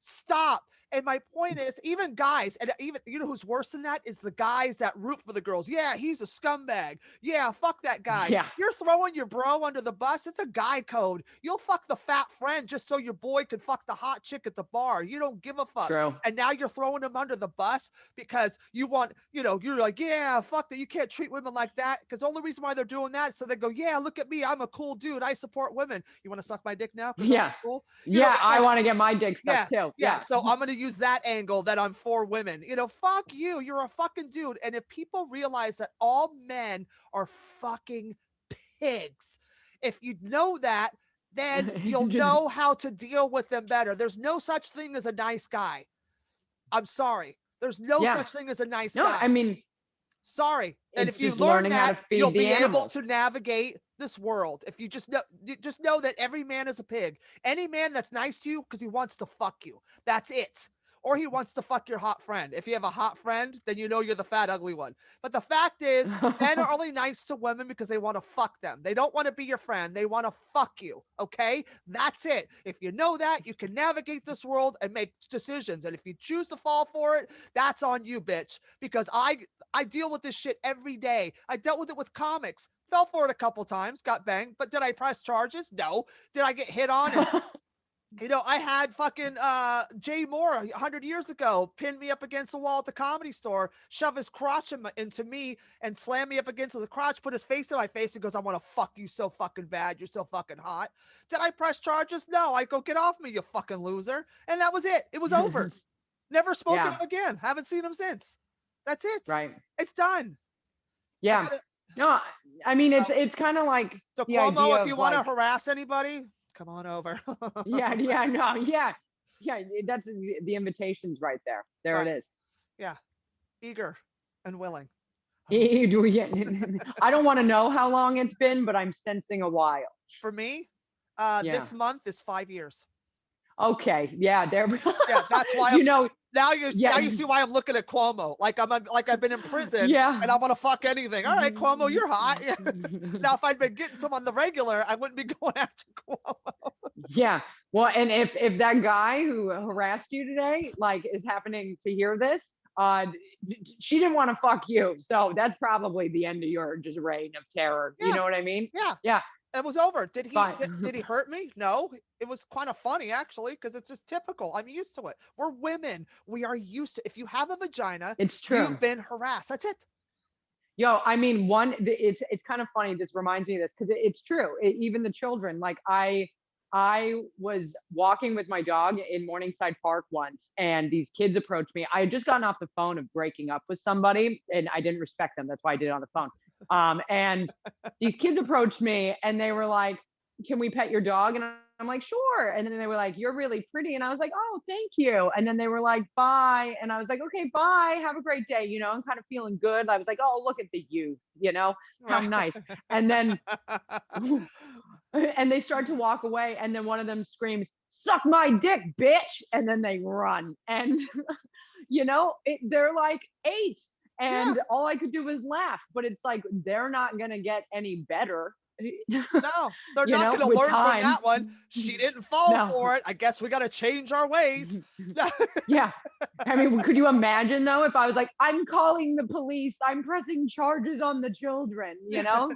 S1: stop. And my point is, even guys, and even, you know who's worse than that is the guys that root for the girls. Yeah, he's a scumbag. Yeah, fuck that guy.
S2: Yeah.
S1: You're throwing your bro under the bus. It's a guy code. You'll fuck the fat friend just so your boy could fuck the hot chick at the bar. You don't give a fuck.
S2: True.
S1: And now you're throwing him under the bus because you want, you're like, yeah, fuck that. You can't treat women like that. Because the only reason why they're doing that, so they go, yeah, look at me. I'm a cool dude. I support women. You want to suck my dick now?
S2: Yeah.
S1: Cool.
S2: I want to get my dick sucked too.
S1: Yeah. So I'm going to use that angle that I'm for women. Fuck you. You're a fucking dude. And if people realize that all men are fucking pigs, if you know that, then you'll know how to deal with them better. There's no such thing as a nice guy. I'm sorry. There's no such thing as a nice guy.
S2: No, I mean,
S1: sorry. And if you
S2: just
S1: learn
S2: learning how to
S1: that,
S2: feed
S1: you'll
S2: the
S1: be able
S2: animals.
S1: to navigate this world. If you just know that every man is a pig. Any man that's nice to you because he wants to fuck you. That's it. Or he wants to fuck your hot friend. If you have a hot friend, then you know you're the fat, ugly one. But the fact is, men are only nice to women because they want to fuck them. They don't want to be your friend. They want to fuck you. Okay? That's it. If you know that, you can navigate this world and make decisions. And if you choose to fall for it, that's on you, bitch. Because I deal with this shit every day. I dealt with it with comics. Fell for it a couple times, got banged. But did I press charges? No. Did I get hit on? And I had fucking Jay Moore 100 years ago pin me up against the wall at the Comedy Store, shove his crotch into me and slam me up against the crotch, put his face in my face and goes, I want to fuck you so fucking bad. You're so fucking hot. Did I press charges? No. I go, get off me, you fucking loser. And that was it. It was over. Never spoken to him again. Haven't seen him since. That's it.
S2: Right.
S1: It's done.
S2: Yeah. No, I mean, it's kind of like,
S1: so Cuomo, if you want to harass anybody, come on over.
S2: Yeah. That's the invitation's right there. There it is.
S1: Yeah. Eager and willing.
S2: I don't want to know how long it's been, but I'm sensing a while.
S1: For me, this month is 5 years.
S2: Okay. Yeah. There.
S1: Yeah. That's why now you see why I'm looking at Cuomo. Like I've been in prison.
S2: Yeah.
S1: And I want to fuck anything. All right, Cuomo, you're hot. Now, if I'd been getting some on the regular, I wouldn't be going after Cuomo.
S2: Yeah. Well, and if that guy who harassed you today, is happening to hear this, she didn't want to fuck you. So that's probably the end of your just reign of terror. Yeah. You know what I mean?
S1: Yeah.
S2: Yeah.
S1: It was over. Did he hurt me? No. It was kind of funny, actually, because it's just typical. I'm used to it. We're women. We are used to, if you have a vagina,
S2: it's true.
S1: You've been harassed. That's it.
S2: Yo, I mean, it's kind of funny. This reminds me of this because it's true. Even the children, I was walking with my dog in Morningside Park once, and these kids approached me. I had just gotten off the phone of breaking up with somebody, and I didn't respect them. That's why I did it on the phone. And these kids approached me, and they were like, "Can we pet your dog?" And I'm like, "Sure." And then they were like, "You're really pretty." And I was like, "Oh, thank you." And then they were like, "Bye." And I was like, "Okay, bye. Have a great day." I'm kind of feeling good. I was like, "Oh, look at the youth, how nice." And then, and they start to walk away. And then one of them screams, "Suck my dick, bitch." And then they run. And, they're like 8. And all I could do was laugh. But it's like, they're not going to get any better.
S1: No, they're
S2: You
S1: not
S2: know,
S1: going to
S2: with
S1: learn from
S2: time.
S1: that one. She didn't fall
S2: No.
S1: for it. I guess we got to change our ways.
S2: Yeah. I mean, could you imagine though if I was like, I'm calling the police, I'm pressing charges on the children, you know?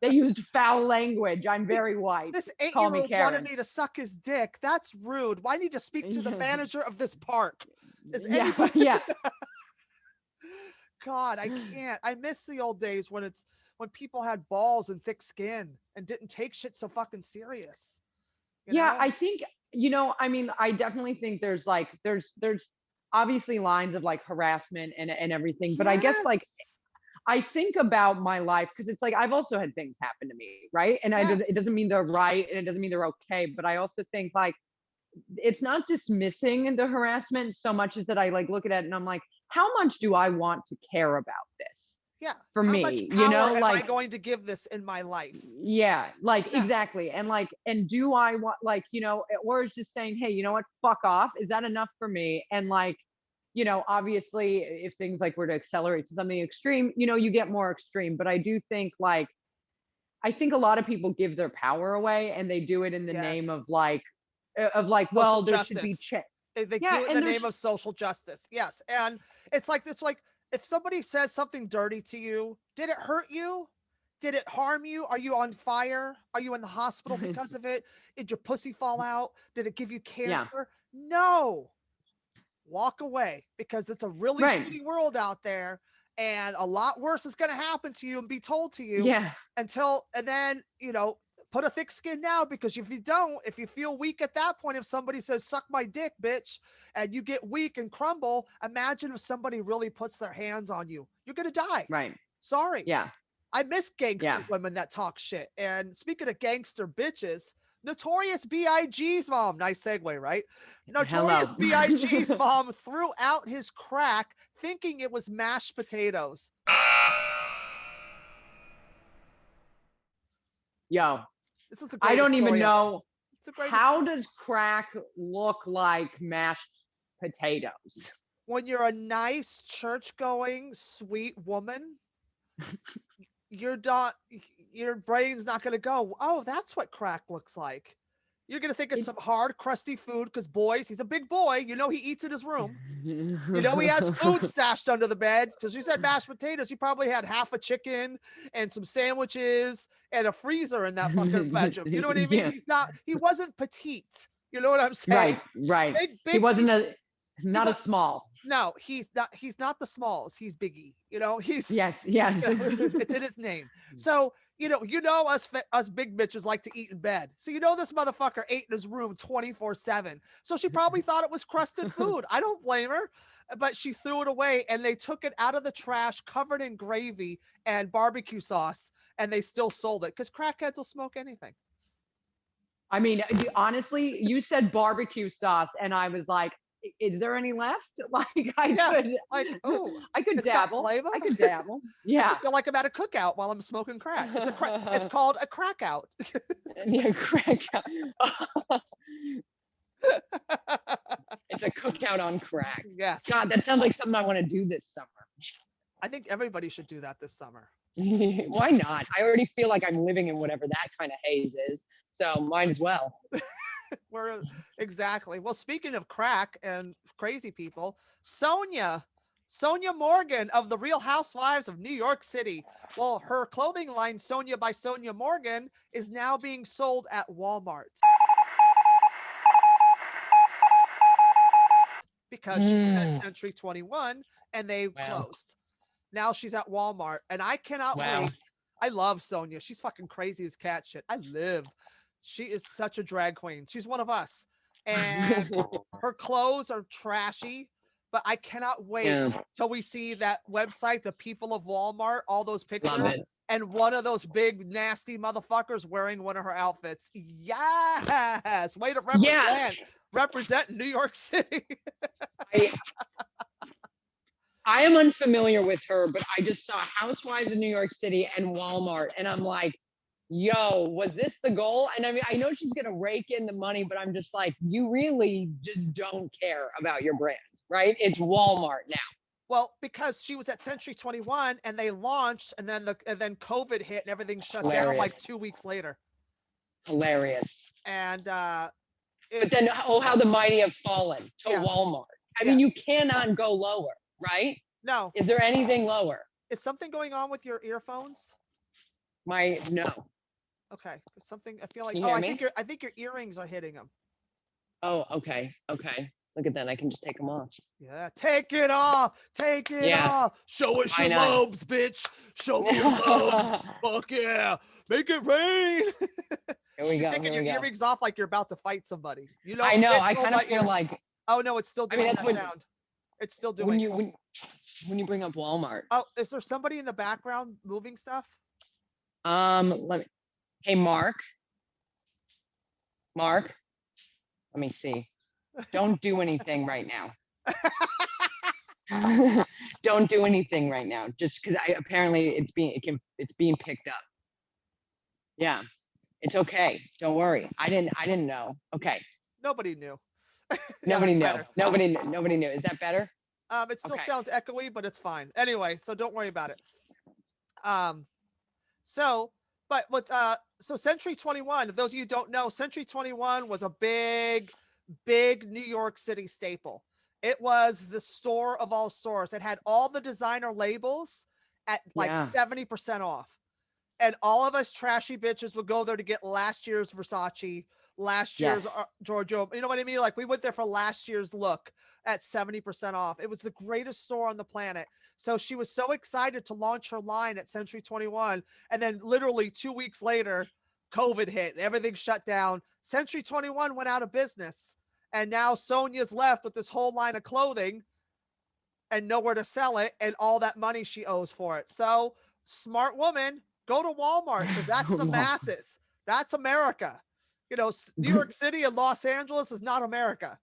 S2: They used foul language. I'm very white.
S1: This
S2: Call me
S1: 8-year-old wanted
S2: Karen.
S1: me to suck his dick. That's rude. Why need to speak to the manager of this park? Is
S2: Yeah,
S1: anybody?
S2: yeah.
S1: God, I can't. I miss the old days when people had balls and thick skin and didn't take shit so fucking serious. You
S2: Yeah,
S1: know?
S2: I think, you know, I mean, I definitely think there's like there's obviously lines of like harassment and everything, but I guess like
S1: Yes.
S2: I think about my life because it's like I've also had things happen to me, right? And it
S1: Yes.
S2: doesn't mean they're right and it doesn't mean they're okay, but I also think like it's not dismissing the harassment so much as that I like look at it and I'm like, how much do I want to care about this
S1: Yeah.
S2: for
S1: How
S2: me?
S1: much
S2: You
S1: power
S2: know,
S1: am I
S2: like
S1: going to give this in my life?
S2: yeah, like
S1: Yeah.
S2: exactly. And like, and do I want like, you know, or is just saying, hey, you know what, fuck off. Is that enough for me? And like, you know, obviously if things like were to accelerate to something extreme, you know, you get more extreme. But I do think like, I think a lot of people give their power away and they do it in the name
S1: Yes.
S2: of like,
S1: Social
S2: well, there should be
S1: justice.
S2: check.
S1: They
S2: Yeah.
S1: do it in
S2: And
S1: the
S2: there's
S1: name of social justice. Yes. And it's like if somebody says something dirty to you, did it hurt you? Did it harm you? Are you on fire? Are you in the hospital because of it? Did your pussy fall out? Did it give you
S2: yeah,
S1: cancer? No. Walk away because it's a really
S2: right.
S1: shitty world out there and a lot worse is going to happen to you and be told to you
S2: Yeah.
S1: and then, you know, put a thick skin now because if you feel weak at that point, if somebody says, suck my dick, bitch, and you get weak and crumble, imagine if somebody really puts their hands on you, you're going to die.
S2: Right.
S1: Sorry.
S2: Yeah.
S1: I miss gangster
S2: Yeah.
S1: women that talk shit. And speaking of gangster bitches, Notorious B.I.G.'s mom, nice segue, right? Notorious
S2: Hello.
S1: B.I.G.'s mom threw out his crack thinking it was mashed potatoes.
S2: Yo,
S1: This is the
S2: I
S1: greatest
S2: don't even
S1: story ever.
S2: know
S1: It's the greatest.
S2: how does crack look like mashed potatoes?
S1: When you're a nice church-going, sweet woman, your brain's not going to go, oh, that's what crack looks like. You're going to think it's some hard, crusty food because boys, he's a big boy. You know, he eats in his room. You know, he has food stashed under the bed because you said mashed potatoes. He probably had half a chicken and some sandwiches and a freezer in that fucking bedroom. You know what I mean?
S2: Yeah.
S1: He wasn't petite. You know what I'm saying?
S2: Right.
S1: Big,
S2: He wasn't not a
S1: was-
S2: small.
S1: No, he's not the smalls. He's Biggie. You know,
S2: Yes.
S1: it's in his name. So, you know, us big bitches like to eat in bed. So, you know, this motherfucker ate in his room 24/7. So she probably thought it was crusted food. I don't blame her, but she threw it away and they took it out of the trash covered in gravy and barbecue sauce and they still sold it because crackheads will smoke anything.
S2: I mean, honestly, you said barbecue sauce and I was like, is there any left? Like I could dabble. I could dabble. Yeah.
S1: I feel like I'm at a cookout while I'm smoking crack. It's called a crack out.
S2: Yeah, crack out. It's a cookout on crack.
S1: Yes.
S2: God, that sounds like something I want to do this summer.
S1: I think everybody should do that this summer.
S2: Why not? I already feel like I'm living in whatever that kind of haze is. So might as well.
S1: Exactly. Well, speaking of crack and crazy people, Sonia Morgan of the Real Housewives of New York City. Well, her clothing line, Sonia by Sonia Morgan, is now being sold at Walmart. Because she was at Century 21 and they closed. Now she's at Walmart and I cannot wait. I love Sonia. She's fucking crazy as cat shit. She is such a drag queen. She's one of us. And her clothes are trashy, but I cannot wait till we see that website, the people of Walmart, all those pictures, and one of those big nasty motherfuckers wearing one of her outfits. Yes. Way to represent New York City.
S2: I am unfamiliar with her, but I just saw Housewives of New York City and Walmart, and I'm like, yo, was this the goal? And I mean, I know she's going to rake in the money, but I'm just like, you really just don't care about your brand, right? It's Walmart now.
S1: Well, because she was at Century 21 and they launched, and then COVID hit and everything shut down
S2: Hilarious.
S1: like 2 weeks later.
S2: Hilarious.
S1: And
S2: but then, how the mighty have fallen to Walmart. I mean, you cannot go lower, right?
S1: No.
S2: Is there anything lower?
S1: Is something going on with your earphones?
S2: No.
S1: Okay, something. I feel like.
S2: Can you hear me?
S1: I think your earrings are hitting them.
S2: Oh, okay. Look at that. I can just take them off.
S1: Yeah, take it off. Take it off. Show us your lobes, bitch. Show me your lobes. Fuck yeah. Make it rain.
S2: Here we go.
S1: Taking your earrings off like you're about to fight somebody. You know.
S2: I know. I kind of feel like.
S1: Oh no, it's still doing that sound. It's still doing.
S2: When you bring up Walmart.
S1: Oh, is there somebody in the background moving stuff?
S2: Hey, Mark. Let me see. Don't do anything right now. Don't do anything right now. Just because apparently it's being picked up. Yeah, it's okay. Don't worry. I didn't know. Okay.
S1: Nobody knew.
S2: Nobody knew. Nobody knew. Is that better?
S1: It still sounds echoey, but it's fine. Anyway, so don't worry about it. So Century 21, those of you who don't know, Century 21 was a big New York City staple. It was the store of all stores. It had all the designer labels at like 70% off. And all of us trashy bitches would go there to get last year's Versace, last year's Giorgio. You know what I mean? Like we went there for last year's look at 70% off. It was the greatest store on the planet. So she was so excited to launch her line at Century 21. And then literally 2 weeks later, COVID hit and everything shut down. Century 21 went out of business. And now Sonia's left with this whole line of clothing and nowhere to sell it and all that money she owes for it. So smart woman, go to Walmart because that's the masses. That's America. You know, New York City and Los Angeles is not America.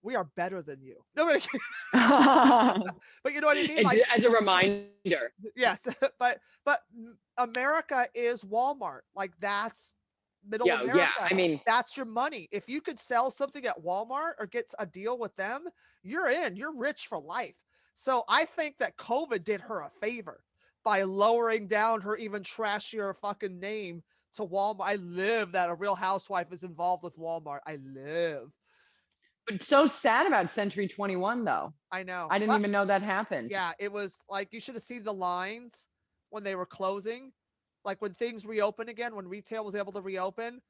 S1: We are better than you. Nobody. But you know what I mean? Like,
S2: as a reminder.
S1: Yes, but America is Walmart. Like that's middle America.
S2: Yeah. I mean,
S1: that's your money. If you could sell something at Walmart or get a deal with them, you're in. You're rich for life. So I think that COVID did her a favor by lowering down her even trashier fucking name to Walmart. I live that a Real Housewife is involved with Walmart. I live.
S2: But so sad about Century 21 though.
S1: I know.
S2: I didn't even know that happened.
S1: Yeah, it was like you should have seen the lines when they were closing. Like when things reopen again, when retail was able to reopen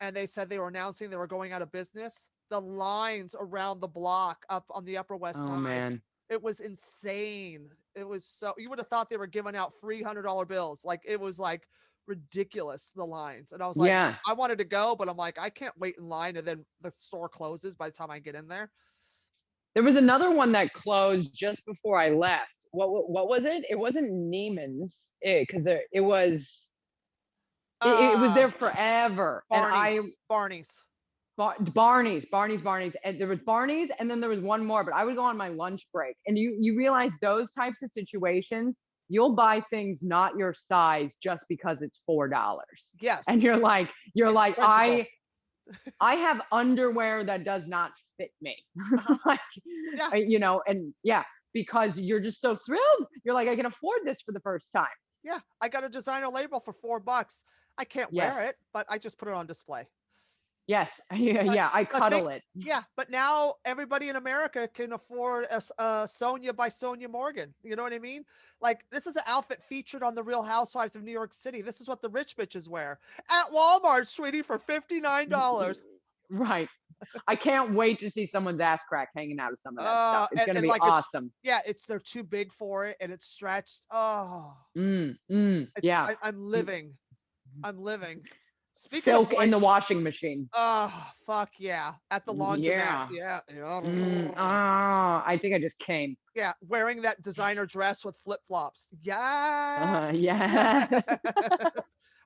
S1: and they said they were announcing they were going out of business, the lines around the block up on the Upper West Side.
S2: Oh man.
S1: It was insane. It was so, you would have thought they were giving out free $100 bills. Like it was like ridiculous, the lines. And I was like, I wanted to go, but I'm like, I can't wait in line. And then the store closes by the time I get in there.
S2: There was another one that closed just before I left. What was it? It wasn't Neiman's because it was there forever.
S1: Barney's.
S2: Barney's. And there was Barney's and then there was one more, but I would go on my lunch break. And you realize those types of situations, you'll buy things not your size just because it's $4.
S1: Yes.
S2: And you're like, I have underwear that does not fit me. Like, you know, and because you're just so thrilled. You're like, I can afford this for the first time.
S1: Yeah. I got a designer label for $4. I can't wear it, but I just put it on display.
S2: Yes. I cuddle it.
S1: Yeah. But now everybody in America can afford a Sonia by Sonia Morgan. You know what I mean? Like this is an outfit featured on the Real Housewives of New York City. This is what the rich bitches wear at Walmart, sweetie, for $59.
S2: Right. I can't wait to see someone's ass crack hanging out of some of that stuff. It's going to be like awesome.
S1: They're too big for it and it's stretched. Oh,
S2: yeah.
S1: I'm living. Speaking
S2: Silk in the washing machine.
S1: Oh, fuck yeah. At the laundromat. Yeah.
S2: I think I just came.
S1: Yeah. Wearing that designer dress with flip-flops. Yeah.
S2: Yeah.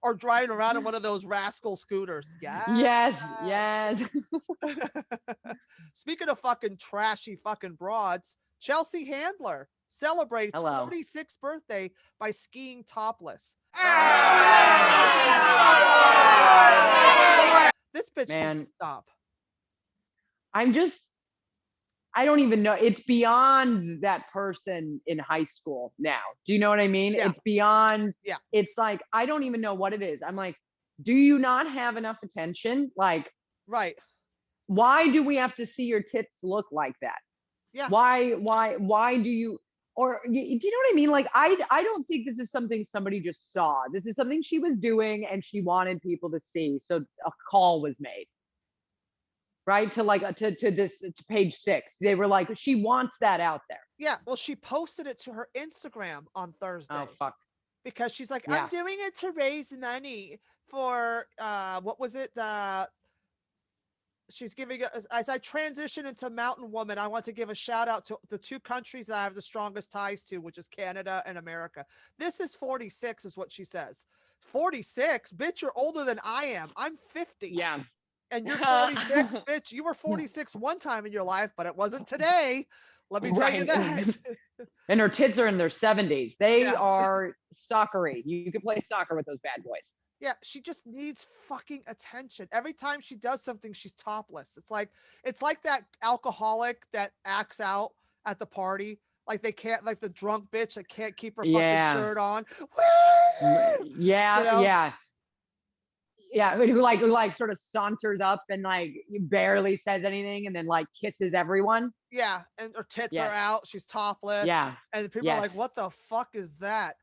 S1: Or driving around in one of those rascal scooters.
S2: Yes.
S1: Speaking of fucking trashy fucking broads, Chelsea Handler celebrates 46th birthday by skiing topless. This bitch
S2: Man,
S1: stop.
S2: I'm just I don't even know. It's beyond that person in high school now. Do you know what I mean?
S1: Yeah.
S2: It's beyond.
S1: Yeah.
S2: It's like, I don't even know what it is. I'm like, do you not have enough attention? Like,
S1: Right.
S2: why do we have to see your tits look like that?
S1: Yeah.
S2: Why do you, or do you know what I mean? Like, I don't think this is something somebody just saw. This is something she was doing and she wanted people to see. So a call was made. Right, to like to page 6. They were like, she wants that out there.
S1: Yeah. Well, she posted it to her Instagram on Thursday.
S2: Oh fuck.
S1: Because she's like,
S2: Yeah.
S1: I'm doing it to raise money for what was it? She's giving, as I transition into mountain woman, I want to give a shout out to the 2 countries that I have the strongest ties to, which is Canada and America. This is 46, is what she says. 46, bitch, you're older than I am. I'm 50.
S2: Yeah.
S1: And you're 46, bitch. You were 46 one time in your life, but it wasn't today. Let me tell you that.
S2: And her tits are in their 70s. They
S1: Yeah.
S2: are soccery. You can play soccer with those bad boys.
S1: Yeah, she just needs fucking attention. Every time she does something, she's topless. It's like that alcoholic that acts out at the party. Like they can't, like the drunk bitch that can't keep her fucking shirt on.
S2: Yeah,
S1: You know?
S2: yeah. Yeah, who like sort of saunters up and like barely says anything and then like kisses everyone.
S1: Yeah, and her tits
S2: Yes.
S1: are out. She's topless.
S2: Yeah.
S1: And people are like, what the fuck is that?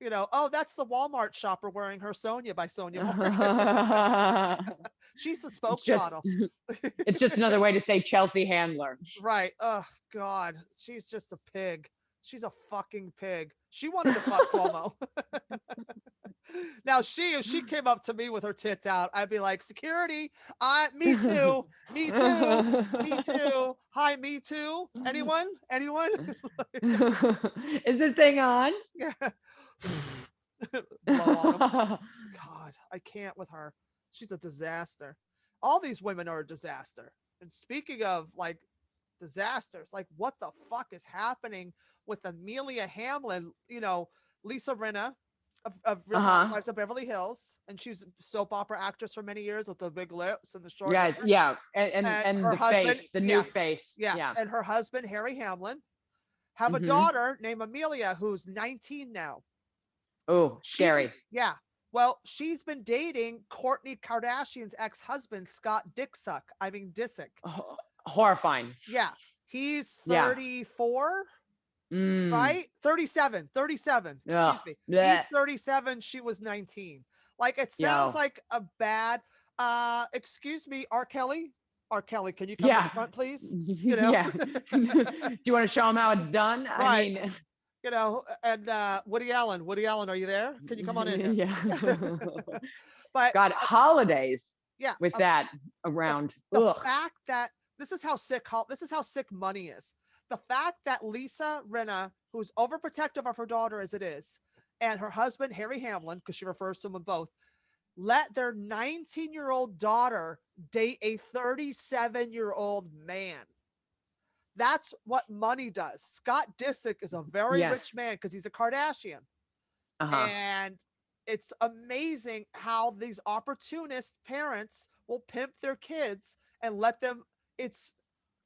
S1: You know, oh, that's the Walmart shopper wearing her Sonia by Sonia Morgan. She's the spokesmodel.
S2: It's just another way to say Chelsea Handler.
S1: Right. Oh, God. She's just a pig. She's a fucking pig. She wanted to fuck Cuomo. Now, if she came up to me with her tits out, I'd be like, security, me too, me too, me too. Hi, me too. Anyone?
S2: Is this thing on?
S1: Yeah. Blow on 'em. God, I can't with her. She's a disaster. All these women are a disaster. And speaking of like disasters, like what the fuck is happening with Amelia Hamlin? You know, Lisa Rinna of Real Housewives of Beverly Hills, and she's a soap opera actress for many years with the big lips and the short hair.
S2: Yeah, and
S1: her
S2: the
S1: husband,
S2: face, the new face.
S1: Yes,
S2: Yeah.
S1: and her husband Harry Hamlin have a daughter named Amelia who's 19 now.
S2: Oh, scary.
S1: Yeah. Well, she's been dating Kourtney Kardashian's ex-husband, Scott Disick.
S2: Horrifying.
S1: Yeah. He's 34, right? 37. Excuse me.
S2: Blech.
S1: He's 37. She was 19. Like, it sounds like a bad, excuse me, R. Kelly, can you come to the front, please? You know?
S2: Yeah. Do you want to show him how it's done?
S1: Right.
S2: I mean,
S1: you know, and Woody Allen, are you there? Can you come on in here?
S2: Yeah.
S1: But
S2: God, holidays.
S1: Yeah.
S2: With that around.
S1: The fact that this is how sick money is. The fact that Lisa Rinna, who's overprotective of her daughter as it is, and her husband, Harry Hamlin, because she refers to them both, let their 19-year-old daughter date a 37-year-old man. That's what money does. Scott Disick is a very rich man because he's a Kardashian. And it's amazing how these opportunist parents will pimp their kids and let them,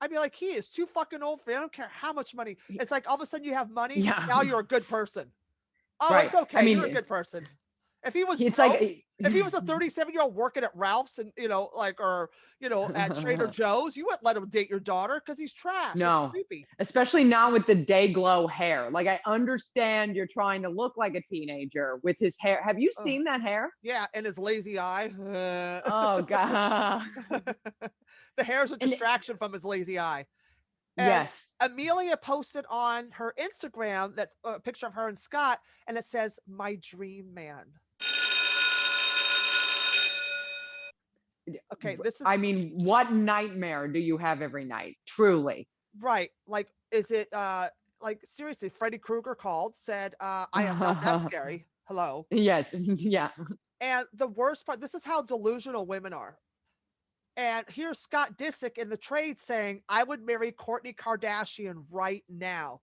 S1: I'd be like, he is too fucking old for you. I don't care how much money. It's like all of a sudden you have money.
S2: Yeah.
S1: Now you're a good person. Oh,
S2: Right.
S1: it's okay.
S2: I mean,
S1: you're a good person. If he was
S2: it's
S1: broke,
S2: like
S1: if he was a 37-year-old working at Ralph's and, you know, like, or, you know, at Trader Joe's, you wouldn't let him date your daughter because he's trash.
S2: No,
S1: it's creepy.
S2: Especially not with the day glow hair. Like, I understand you're trying to look like a teenager with his hair. Have you seen that hair?
S1: Yeah, and his lazy eye.
S2: Oh God.
S1: The hair's a distraction from his lazy eye. And
S2: yes.
S1: Amelia posted on her Instagram that's a picture of her and Scott, and it says, "My dream man." Okay, this is.
S2: I mean, what nightmare do you have every night? Truly.
S1: Right. Like, is it like seriously, Freddy Krueger called, said, I am not that scary. Hello.
S2: Yes. Yeah.
S1: And the worst part, this is how delusional women are. And here's Scott Disick in the trade saying, I would marry Kourtney Kardashian right now.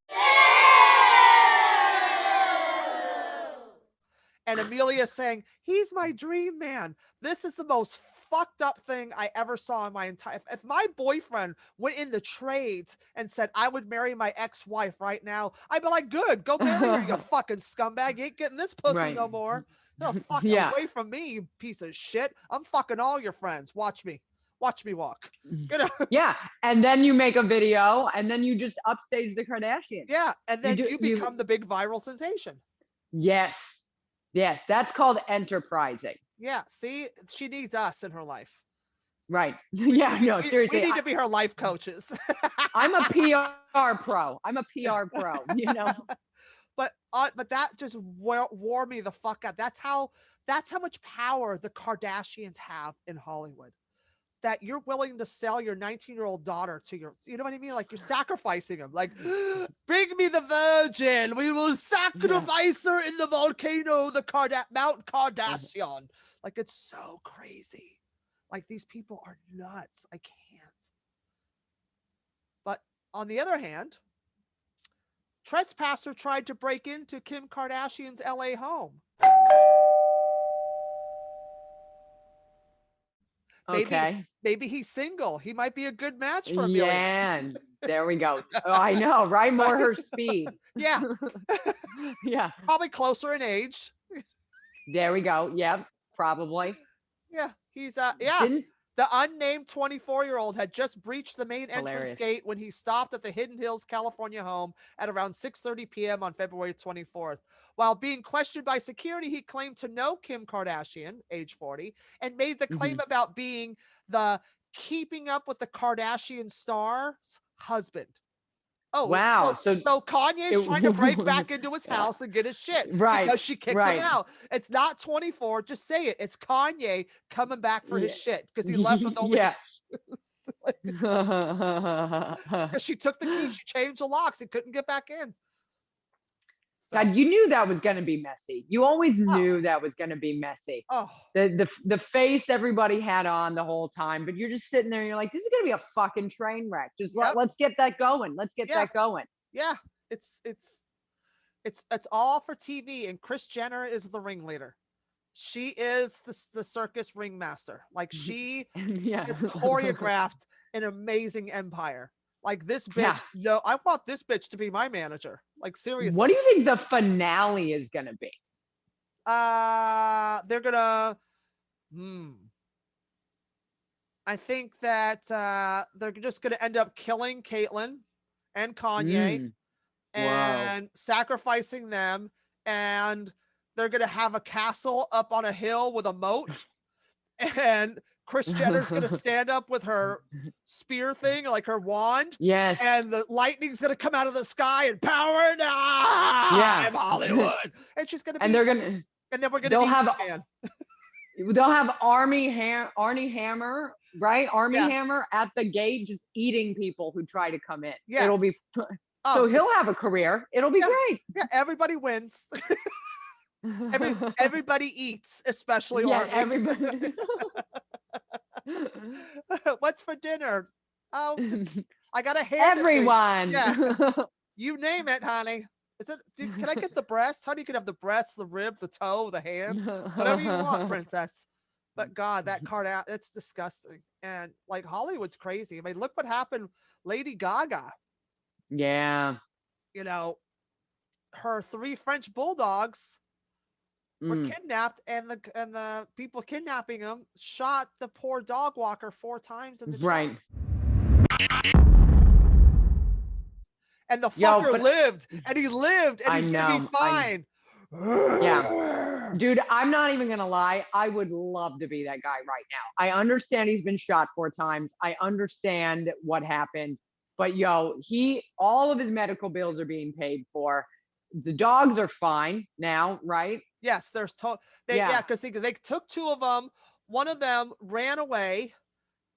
S1: And Amelia saying, he's my dream man. This is the most fucked up thing I ever saw in my entire. If my boyfriend went into trades and said I would marry my ex-wife right now, I'd be like, good, go marry her, you fucking scumbag. You ain't getting this pussy no more. No, fuck away from me, you piece of shit. I'm fucking all your friends. Watch me walk. You know?
S2: Yeah, and then you make a video, and then you just upstage the Kardashians.
S1: Yeah, and then you become the big viral sensation.
S2: Yes, that's called enterprising.
S1: Yeah, see, she needs us in her life.
S2: Right. Yeah, no, seriously.
S1: We need to be her life coaches.
S2: I'm a PR pro. You know.
S1: But that just wore me the fuck out. That's how much power the Kardashians have in Hollywood. That you're willing to sell your 19-year-old daughter to you know what I mean? Like, you're sacrificing them. Like, bring me the virgin. We will sacrifice her in the volcano, Mount Kardashian. Like, it's so crazy. Like, these people are nuts. I can't. But on the other hand, trespasser tried to break into Kim Kardashian's LA home. Maybe he's single. He might be a good match for Amelia.
S2: Yeah, there we go. Oh, I know, right? More her speed.
S1: Yeah.
S2: Yeah.
S1: Probably closer in age.
S2: There we go. Yep, probably.
S1: Yeah, he's the unnamed 24-year-old had just breached the main entrance gate when he stopped at the Hidden Hills, California home at around 6:30 p.m. on February 24th. While being questioned by security, he claimed to know Kim Kardashian, age 40, and made the claim about being the Keeping Up with the Kardashian star's husband. Oh,
S2: wow.
S1: So Kanye's trying to break back into his house and get his shit.
S2: Right.
S1: Because she kicked him out. It's not 24. Just say it. It's Kanye coming back for his shit because he left with only she took the key. She changed the locks. He couldn't get back in. So.
S2: God, you knew that was going to be messy. You always knew that was going to be messy.
S1: Oh.
S2: The face everybody had on the whole time, but you're just sitting there and you're like, this is going to be a fucking train wreck. Just let's get that going. Let's get that going.
S1: Yeah. It's all for TV, and Kris Jenner is the ringleader. She is the circus ringmaster. Like, she has choreographed an amazing empire. Like, this bitch, I want this bitch to be my manager. Like, seriously.
S2: What do you think the finale is going to be?
S1: They're gonna, I think that they're just gonna end up killing Caitlyn and Kanye and sacrificing them, and they're gonna have a castle up on a hill with a moat, and Kris Jenner's gonna stand up with her spear thing, like her wand.
S2: Yes.
S1: And the lightning's gonna come out of the sky and power now.
S2: Yeah.
S1: I'm Hollywood. And she's gonna
S2: and then we're gonna they'll have Armie Hammer, right? Armie Hammer at the gate just eating people who try to come in.
S1: Yes.
S2: It'll be so he'll have a career. It'll be great.
S1: Yeah, everybody wins. Everybody eats, especially Armie.
S2: Everybody.
S1: What's for dinner? Oh, I got a hand.
S2: Everyone.
S1: Yeah. You name it, honey. Can I get the breast? Honey, you can have the breast, the rib, the toe, the hand, whatever you want, princess. But God, that card out, it's disgusting. And like, Hollywood's crazy. I mean, look what happened. Lady Gaga.
S2: Yeah.
S1: You know, her 3 French bulldogs were kidnapped, and the people kidnapping them shot the poor dog walker 4 times in the
S2: right.
S1: And the fucker lived, and he lived, and he's gonna be fine.
S2: Yeah, dude, I'm not even gonna lie. I would love to be that guy right now. I understand he's been shot 4 times. I understand what happened, but all of his medical bills are being paid for. The dogs are fine now, right?
S1: Yes, there's because they took 2 of them. One of them ran away,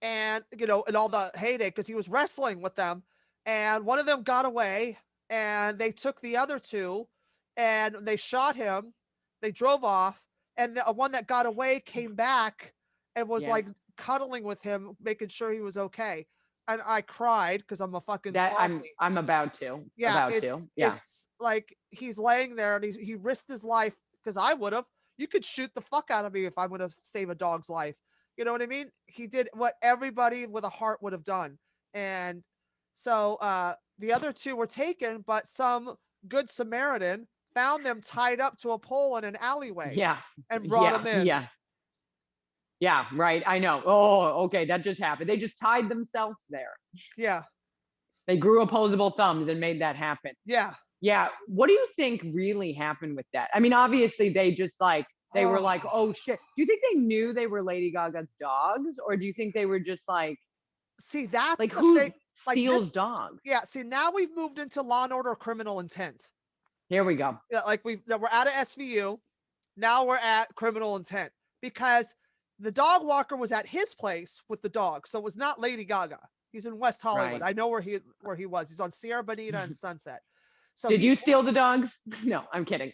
S1: and in all the heyday, because he was wrestling with them, and one of them got away, and they took the other 2, and they shot him. They drove off, and the one that got away came back and was like cuddling with him, making sure he was okay. And I cried because I'm a fucking softie.
S2: I'm about to.
S1: Yeah, it's like he's laying there, and he risked his life, because I would have. you could shoot the fuck out of me if I'm going to save a dog's life. You know what I mean? He did what everybody with a heart would have done. And so the other two were taken, but some good Samaritan found them tied up to a pole in an alleyway.
S2: Yeah.
S1: And brought them in.
S2: Yeah. Yeah, right. I know. Oh, okay. That just happened. They just tied themselves there.
S1: Yeah.
S2: They grew opposable thumbs and made that happen.
S1: Yeah.
S2: Yeah. What do you think really happened with that? I mean, obviously they just like, they were like, oh shit. Do you think they knew they were Lady Gaga's dogs? Or do you think they were just like,
S1: see, that's
S2: like
S1: the
S2: who
S1: thing.
S2: steals dogs?
S1: Yeah. See, now we've moved into Law and Order Criminal Intent.
S2: Here we go.
S1: Yeah, like we're out of SVU. Now we're at criminal intent because the dog walker was at his place with the dog. So it was not Lady Gaga. He's in West Hollywood.
S2: Right.
S1: I know where he was. He's on Sierra Bonita and Sunset. So
S2: did you steal the dogs? No, I'm kidding.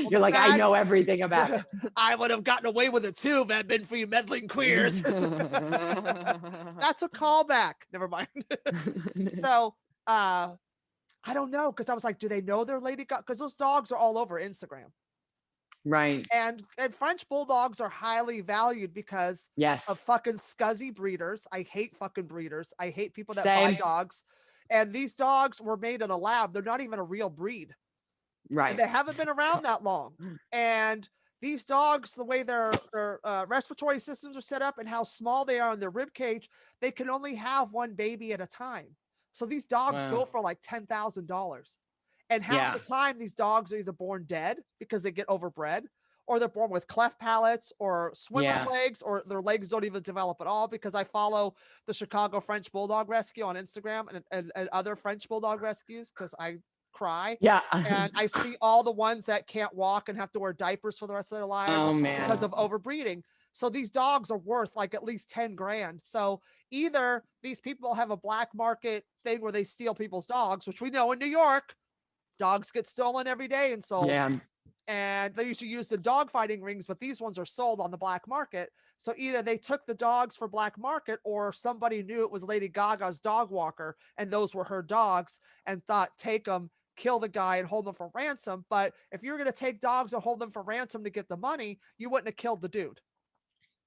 S2: You're like, I know everything about it.
S1: I would have gotten away with it too if it had been for you meddling queers. That's a callback. Never mind. So I don't know, because I was like, do they know they're Lady Gaga? Because those dogs are all over Instagram.
S2: Right.
S1: And French bulldogs are highly valued because of fucking scuzzy breeders. I hate fucking breeders. I hate people that buy dogs. And these dogs were made in a lab. They're not even a real breed.
S2: Right.
S1: And they haven't been around that long. And these dogs, the way their respiratory systems are set up and how small they are in their rib cage, they can only have one baby at a time. So these dogs go for like $10,000. And half the time, these dogs are either born dead because they get overbred, or they're born with cleft palates or swimmer's legs, or their legs don't even develop at all, because I follow the Chicago French Bulldog Rescue on Instagram and other French Bulldog rescues because I cry. Yeah. And I see all the ones that can't walk and have to wear diapers for the rest of their lives because of overbreeding. So these dogs are worth like at least 10 grand. So either these people have a black market thing where they steal people's dogs, which we know in New York, dogs get stolen every day and sold. Yeah. And they used to use the dog fighting rings, but these ones are sold on the black market. So either they took the dogs for black market, or somebody knew it was Lady Gaga's dog walker and those were her dogs and thought, take them, kill the guy and hold them for ransom. But if you're going to take dogs and hold them for ransom to get the money, you wouldn't have killed the dude.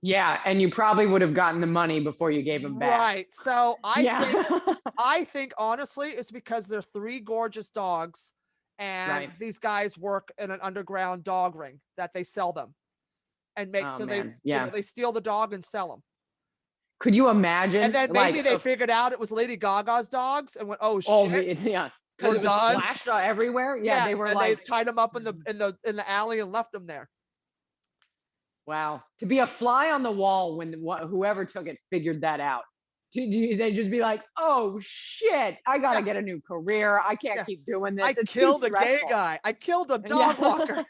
S2: Yeah, and you probably would have gotten the money before you gave him back.
S1: Right. So I think honestly, it's because they're three gorgeous dogs, and these guys work in an underground dog ring that they sell them, and make they steal the dog and sell them.
S2: Could you imagine?
S1: And then maybe they figured out it was Lady Gaga's dogs and went, oh shit,
S2: because it was splashed everywhere. Yeah, they were
S1: and they tied them up in the alley and left them there.
S2: Wow. To be a fly on the wall when whoever took it figured that out. They just be like, oh shit, I got to get a new career. I can't keep doing this.
S1: I killed a gay guy. I killed a dog walker.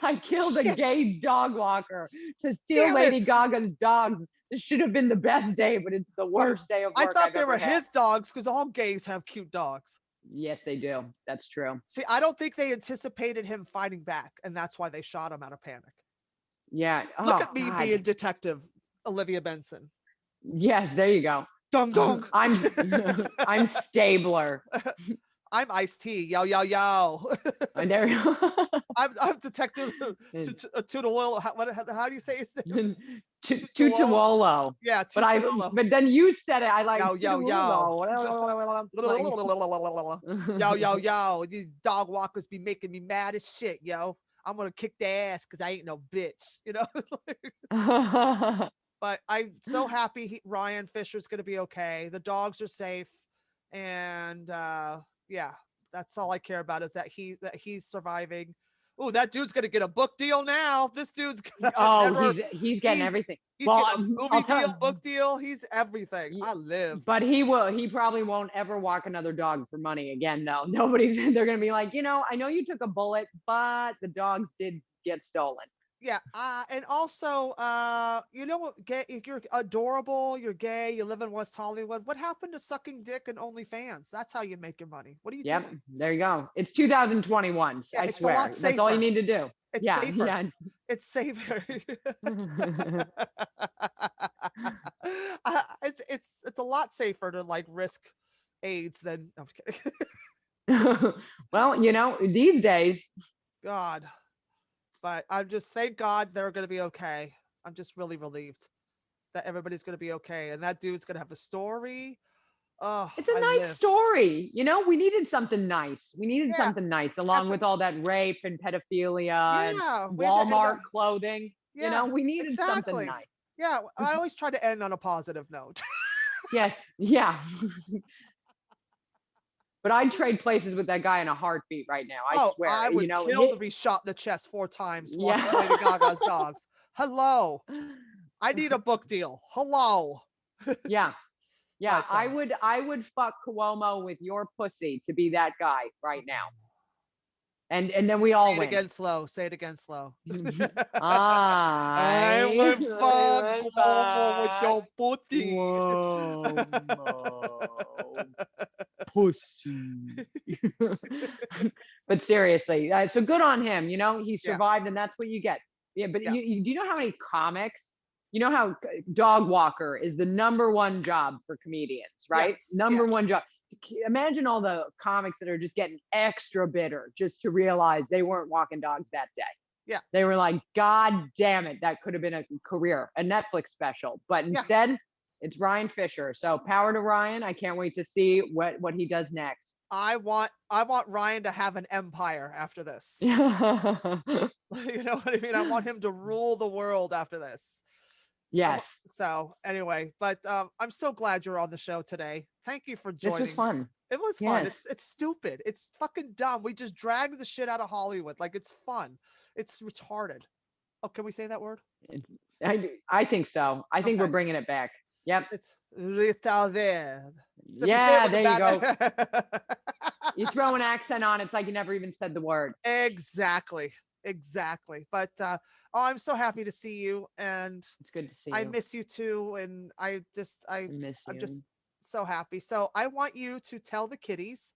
S2: I killed a gay dog walker to steal Lady Gaga's dogs. This should have been the best day, but it's the worst day of work.
S1: I thought they were his dogs because all gays have cute dogs.
S2: Yes, they do. That's true.
S1: See, I don't think they anticipated him fighting back, and that's why they shot him out of panic.
S2: Yeah.
S1: Look at me being Detective Olivia Benson.
S2: Yes, there you go.
S1: Dong dong.
S2: I'm Stabler.
S1: I'm Ice-T. Yo yo yo.
S2: And there you go.
S1: I'm Detective Tutawolo. How do you say it?
S2: Tutawolo.
S1: Yeah,
S2: but then you said it. I like
S1: yo yo yo. Yo yo yo. These dog walkers be making me mad as shit, yo. I'm gonna kick their ass because I ain't no bitch, you know. But I'm so happy Ryan Fisher's gonna be okay. The dogs are safe, and that's all I care about is that he's surviving. Oh, that dude's gonna get a book deal now. This dude's
S2: he's getting everything.
S1: He's getting a movie deal, book deal. He's everything. I live.
S2: But he probably won't ever walk another dog for money again, though. They're gonna be like, I know you took a bullet, but the dogs did get stolen.
S1: Yeah, and also, you're adorable, you're gay, you live in West Hollywood. What happened to sucking dick and OnlyFans? That's how you make your money. What are you doing?
S2: There you go. It's 2021. I swear. That's all you need to do.
S1: It's safer. Yeah. It's safer. It's a lot safer to like risk AIDS than. No, I'm kidding.
S2: Well, these days.
S1: God. but I'm just, thank God they're going to be okay. I'm just really relieved that everybody's going to be okay. And that dude's going to have a story. Oh,
S2: It's a
S1: I
S2: nice
S1: live.
S2: story. We needed something nice. We needed
S1: Yeah.
S2: something nice along with all that rape and pedophilia and
S1: Yeah.
S2: Walmart clothing.
S1: Yeah.
S2: We needed something
S1: Exactly.
S2: nice.
S1: Yeah. I always try to end on a positive note.
S2: Yes. Yeah. But I'd trade places with that guy in a heartbeat right now. I swear.
S1: I would kill to be shot in the chest 4 times walking
S2: Yeah.
S1: Lady Gaga's dogs. Hello. I need a book deal. Hello.
S2: Yeah. Yeah.
S1: But,
S2: I would fuck Cuomo with your pussy to be that guy right now. And then we all
S1: say it
S2: win.
S1: again slow. Say it again slow.
S2: I
S1: would fuck
S2: would
S1: Cuomo with your
S2: fuck
S1: pussy.
S2: Cuomo pussy. But seriously, so good on him. He survived, and that's what you get. Yeah, but
S1: Yeah.
S2: do you know how many comics? You know how dog walker is the number one job for comedians, right?
S1: Yes,
S2: Number
S1: yes.
S2: one job. Imagine all the comics that are just getting extra bitter just to realize they weren't walking dogs that day.
S1: Yeah.
S2: They were like, God damn it, that could have been a career, a Netflix special. But instead, it's Ryan Fisher. So power to Ryan. I can't wait to see what he does next.
S1: I want Ryan to have an empire after this.
S2: Yeah.
S1: You know what I mean? I want him to rule the world after this.
S2: Yes.
S1: So anyway, but I'm so glad you're on the show today. Thank you for joining.
S2: This was fun.
S1: It was fun.
S2: Yes.
S1: It's stupid. It's fucking dumb. We just dragged the shit out of Hollywood. Like, it's fun. It's retarded. Oh, can we say that word?
S2: I think so. I think we're
S1: Okay.
S2: bringing it back. Yep.
S1: It's retarded. So if
S2: Yeah,
S1: you say it
S2: there you
S1: with
S2: go.
S1: a
S2: You throw an accent on, it's like you never even said the word.
S1: Exactly. But I'm so happy to see you, and
S2: It's good to see
S1: I
S2: you.
S1: miss you too. And I
S2: miss you.
S1: I'm just so happy. So I want you to tell the kiddies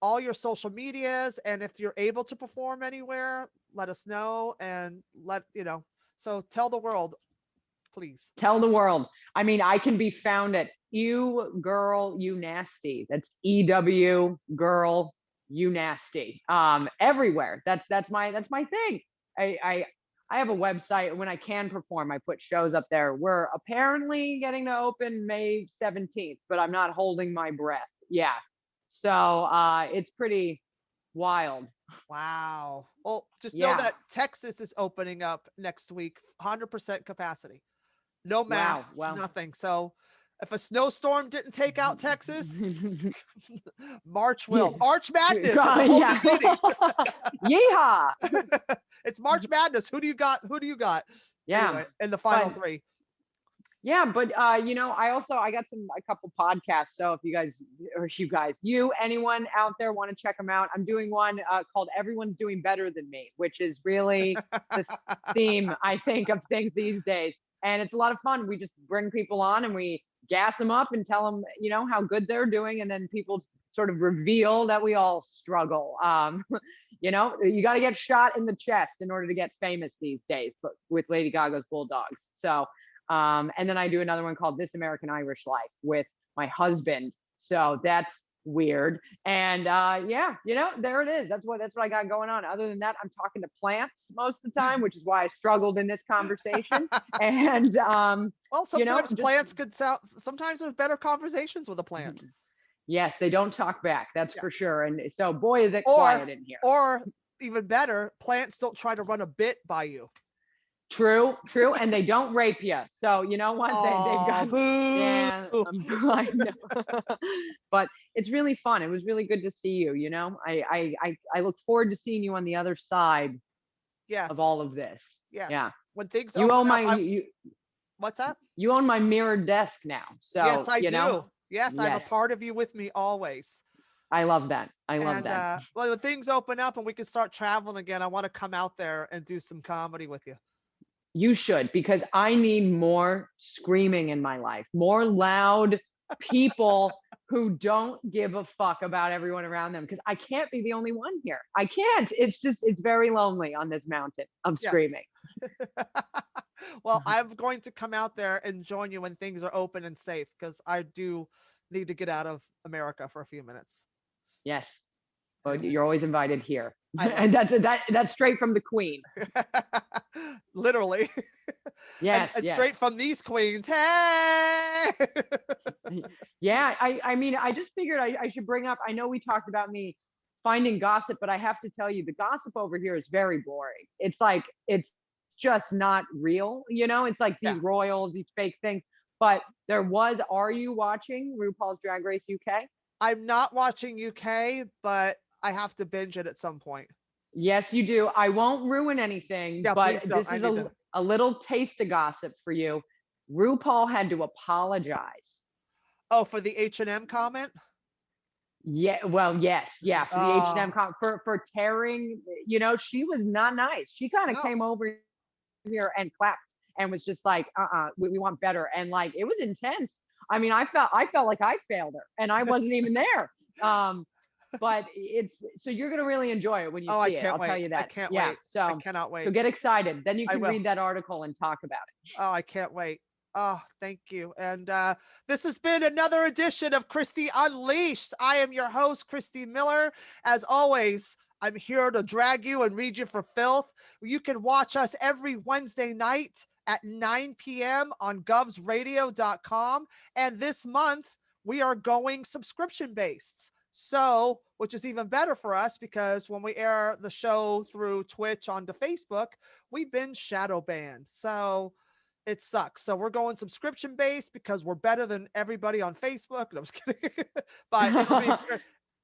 S1: all your social medias, and if you're able to perform anywhere, let us know, and so tell the world, please.
S2: Tell the world. I mean, I can be found at Ew Girl You Nasty. That's EW Girl You Nasty. Everywhere. That's my thing. I have a website. When I can perform, I put shows up there. We're apparently getting to open May 17th, but I'm not holding my breath. Yeah. So it's pretty wild.
S1: Wow. Well, just know that Texas is opening up next week, 100% capacity. No masks, nothing. So if a snowstorm didn't take out Texas, March will. March Madness is a whole new meeting.
S2: Yeehaw.
S1: It's March Madness. Who do you got?
S2: Yeah.
S1: Anyway, in the final 3.
S2: Yeah, but I got a couple podcasts. So if anyone out there want to check them out, I'm doing one called Everyone's Doing Better Than Me, which is really the theme, I think, of things these days. And it's a lot of fun. We just bring people on and we gas them up and tell them, how good they're doing. And then people sort of reveal that we all struggle. You got to get shot in the chest in order to get famous these days, but with Lady Gaga's Bulldogs. So, and then I do another one called This American Irish Life with my husband. So that's weird. And there it is. That's what I got going on. Other than that, I'm talking to plants most of the time, which is why I struggled in this conversation. And
S1: well, sometimes plants could sound. Sometimes there's better conversations with a plant.
S2: Yes, they don't talk back. That's for sure. And so, boy, is it quiet in here.
S1: Or even better, plants don't try to run a bit by you.
S2: True, and they don't rape you. So you know what? They've got.
S1: Boo.
S2: Yeah, I know. But it's really fun. It was really good to see you. I look forward to seeing you on the other side.
S1: Yes.
S2: Of all of this.
S1: Yes.
S2: Yeah.
S1: When things
S2: you own
S1: what's that?
S2: You own my mirrored desk now. So
S1: yes, I do.
S2: Know?
S1: Yes, I'm a part of you with me always.
S2: I love that. I love that.
S1: Well, when things open up and we can start traveling again, I want to come out there and do some comedy with you.
S2: You should, because I need more screaming in my life, more loud people who don't give a fuck about everyone around them, because I can't be the only one here. I can't. It's very lonely on this mountain of screaming.
S1: Well, I'm going to come out there and join you when things are open and safe, because I do need to get out of America for a few minutes.
S2: Yes. But you're always invited here.
S1: I love
S2: And that's straight from the queen.
S1: Literally.
S2: Yes,
S1: and
S2: yes.
S1: straight from these queens. Hey.
S2: Yeah, I mean, I just figured I should bring up, I know we talked about me finding gossip, but I have to tell you, the gossip over here is very boring. It's like, it's just not real, you know? It's like these
S1: Yeah.
S2: royals, these fake things. But are you watching RuPaul's Drag Race UK?
S1: I'm not watching UK, but I have to binge it at some point.
S2: Yes, you do. I won't ruin anything,
S1: Yeah,
S2: but
S1: please don't.
S2: this is a little taste of gossip for you. RuPaul had to apologize.
S1: Oh, for the H&M comment?
S2: Yeah, well, yes, yeah, for the H&M
S1: Oh.
S2: for tearing, you know, she was not nice. She kind of
S1: No.
S2: came over here and clapped and was just like, we want better. And like, it was intense. I mean, I felt like I failed her and I wasn't even there. But so you're gonna really enjoy it when you
S1: Oh, I
S2: see it.
S1: can't
S2: I'll tell
S1: wait.
S2: you that.
S1: I can't
S2: Yeah.
S1: wait.
S2: So
S1: I cannot wait.
S2: so get excited. Then you
S1: I
S2: can
S1: will.
S2: read that article and talk about it.
S1: Oh, I can't wait. Oh, thank you. And this has been another edition of Christy Unleashed. I am your host, Christy Miller. As always, I'm here to drag you and read you for filth. You can watch us every Wednesday night at 9 p.m. on govsradio.com. And this month, we are going subscription-based. So, which is even better for us because when we air the show through Twitch onto Facebook, we've been shadow banned. So it sucks. So we're going subscription based because we're better than everybody on Facebook. No, I'm just kidding. But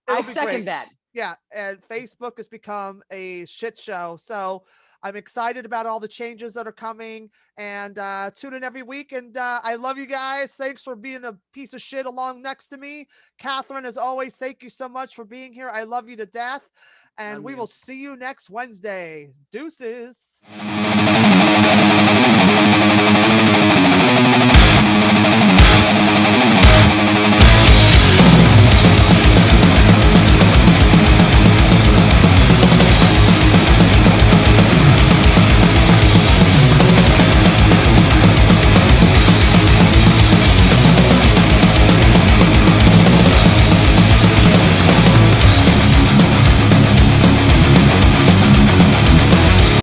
S2: I
S1: be
S2: second
S1: great.
S2: that.
S1: Yeah. And Facebook has become a shit show. So I'm excited about all the changes that are coming, and tune in every week. And I love you guys. Thanks for being a piece of shit along next to me. Katharyn, as always, thank you so much for being here. I love you to death. And
S2: Love
S1: we
S2: you.
S1: will see you next Wednesday. Deuces.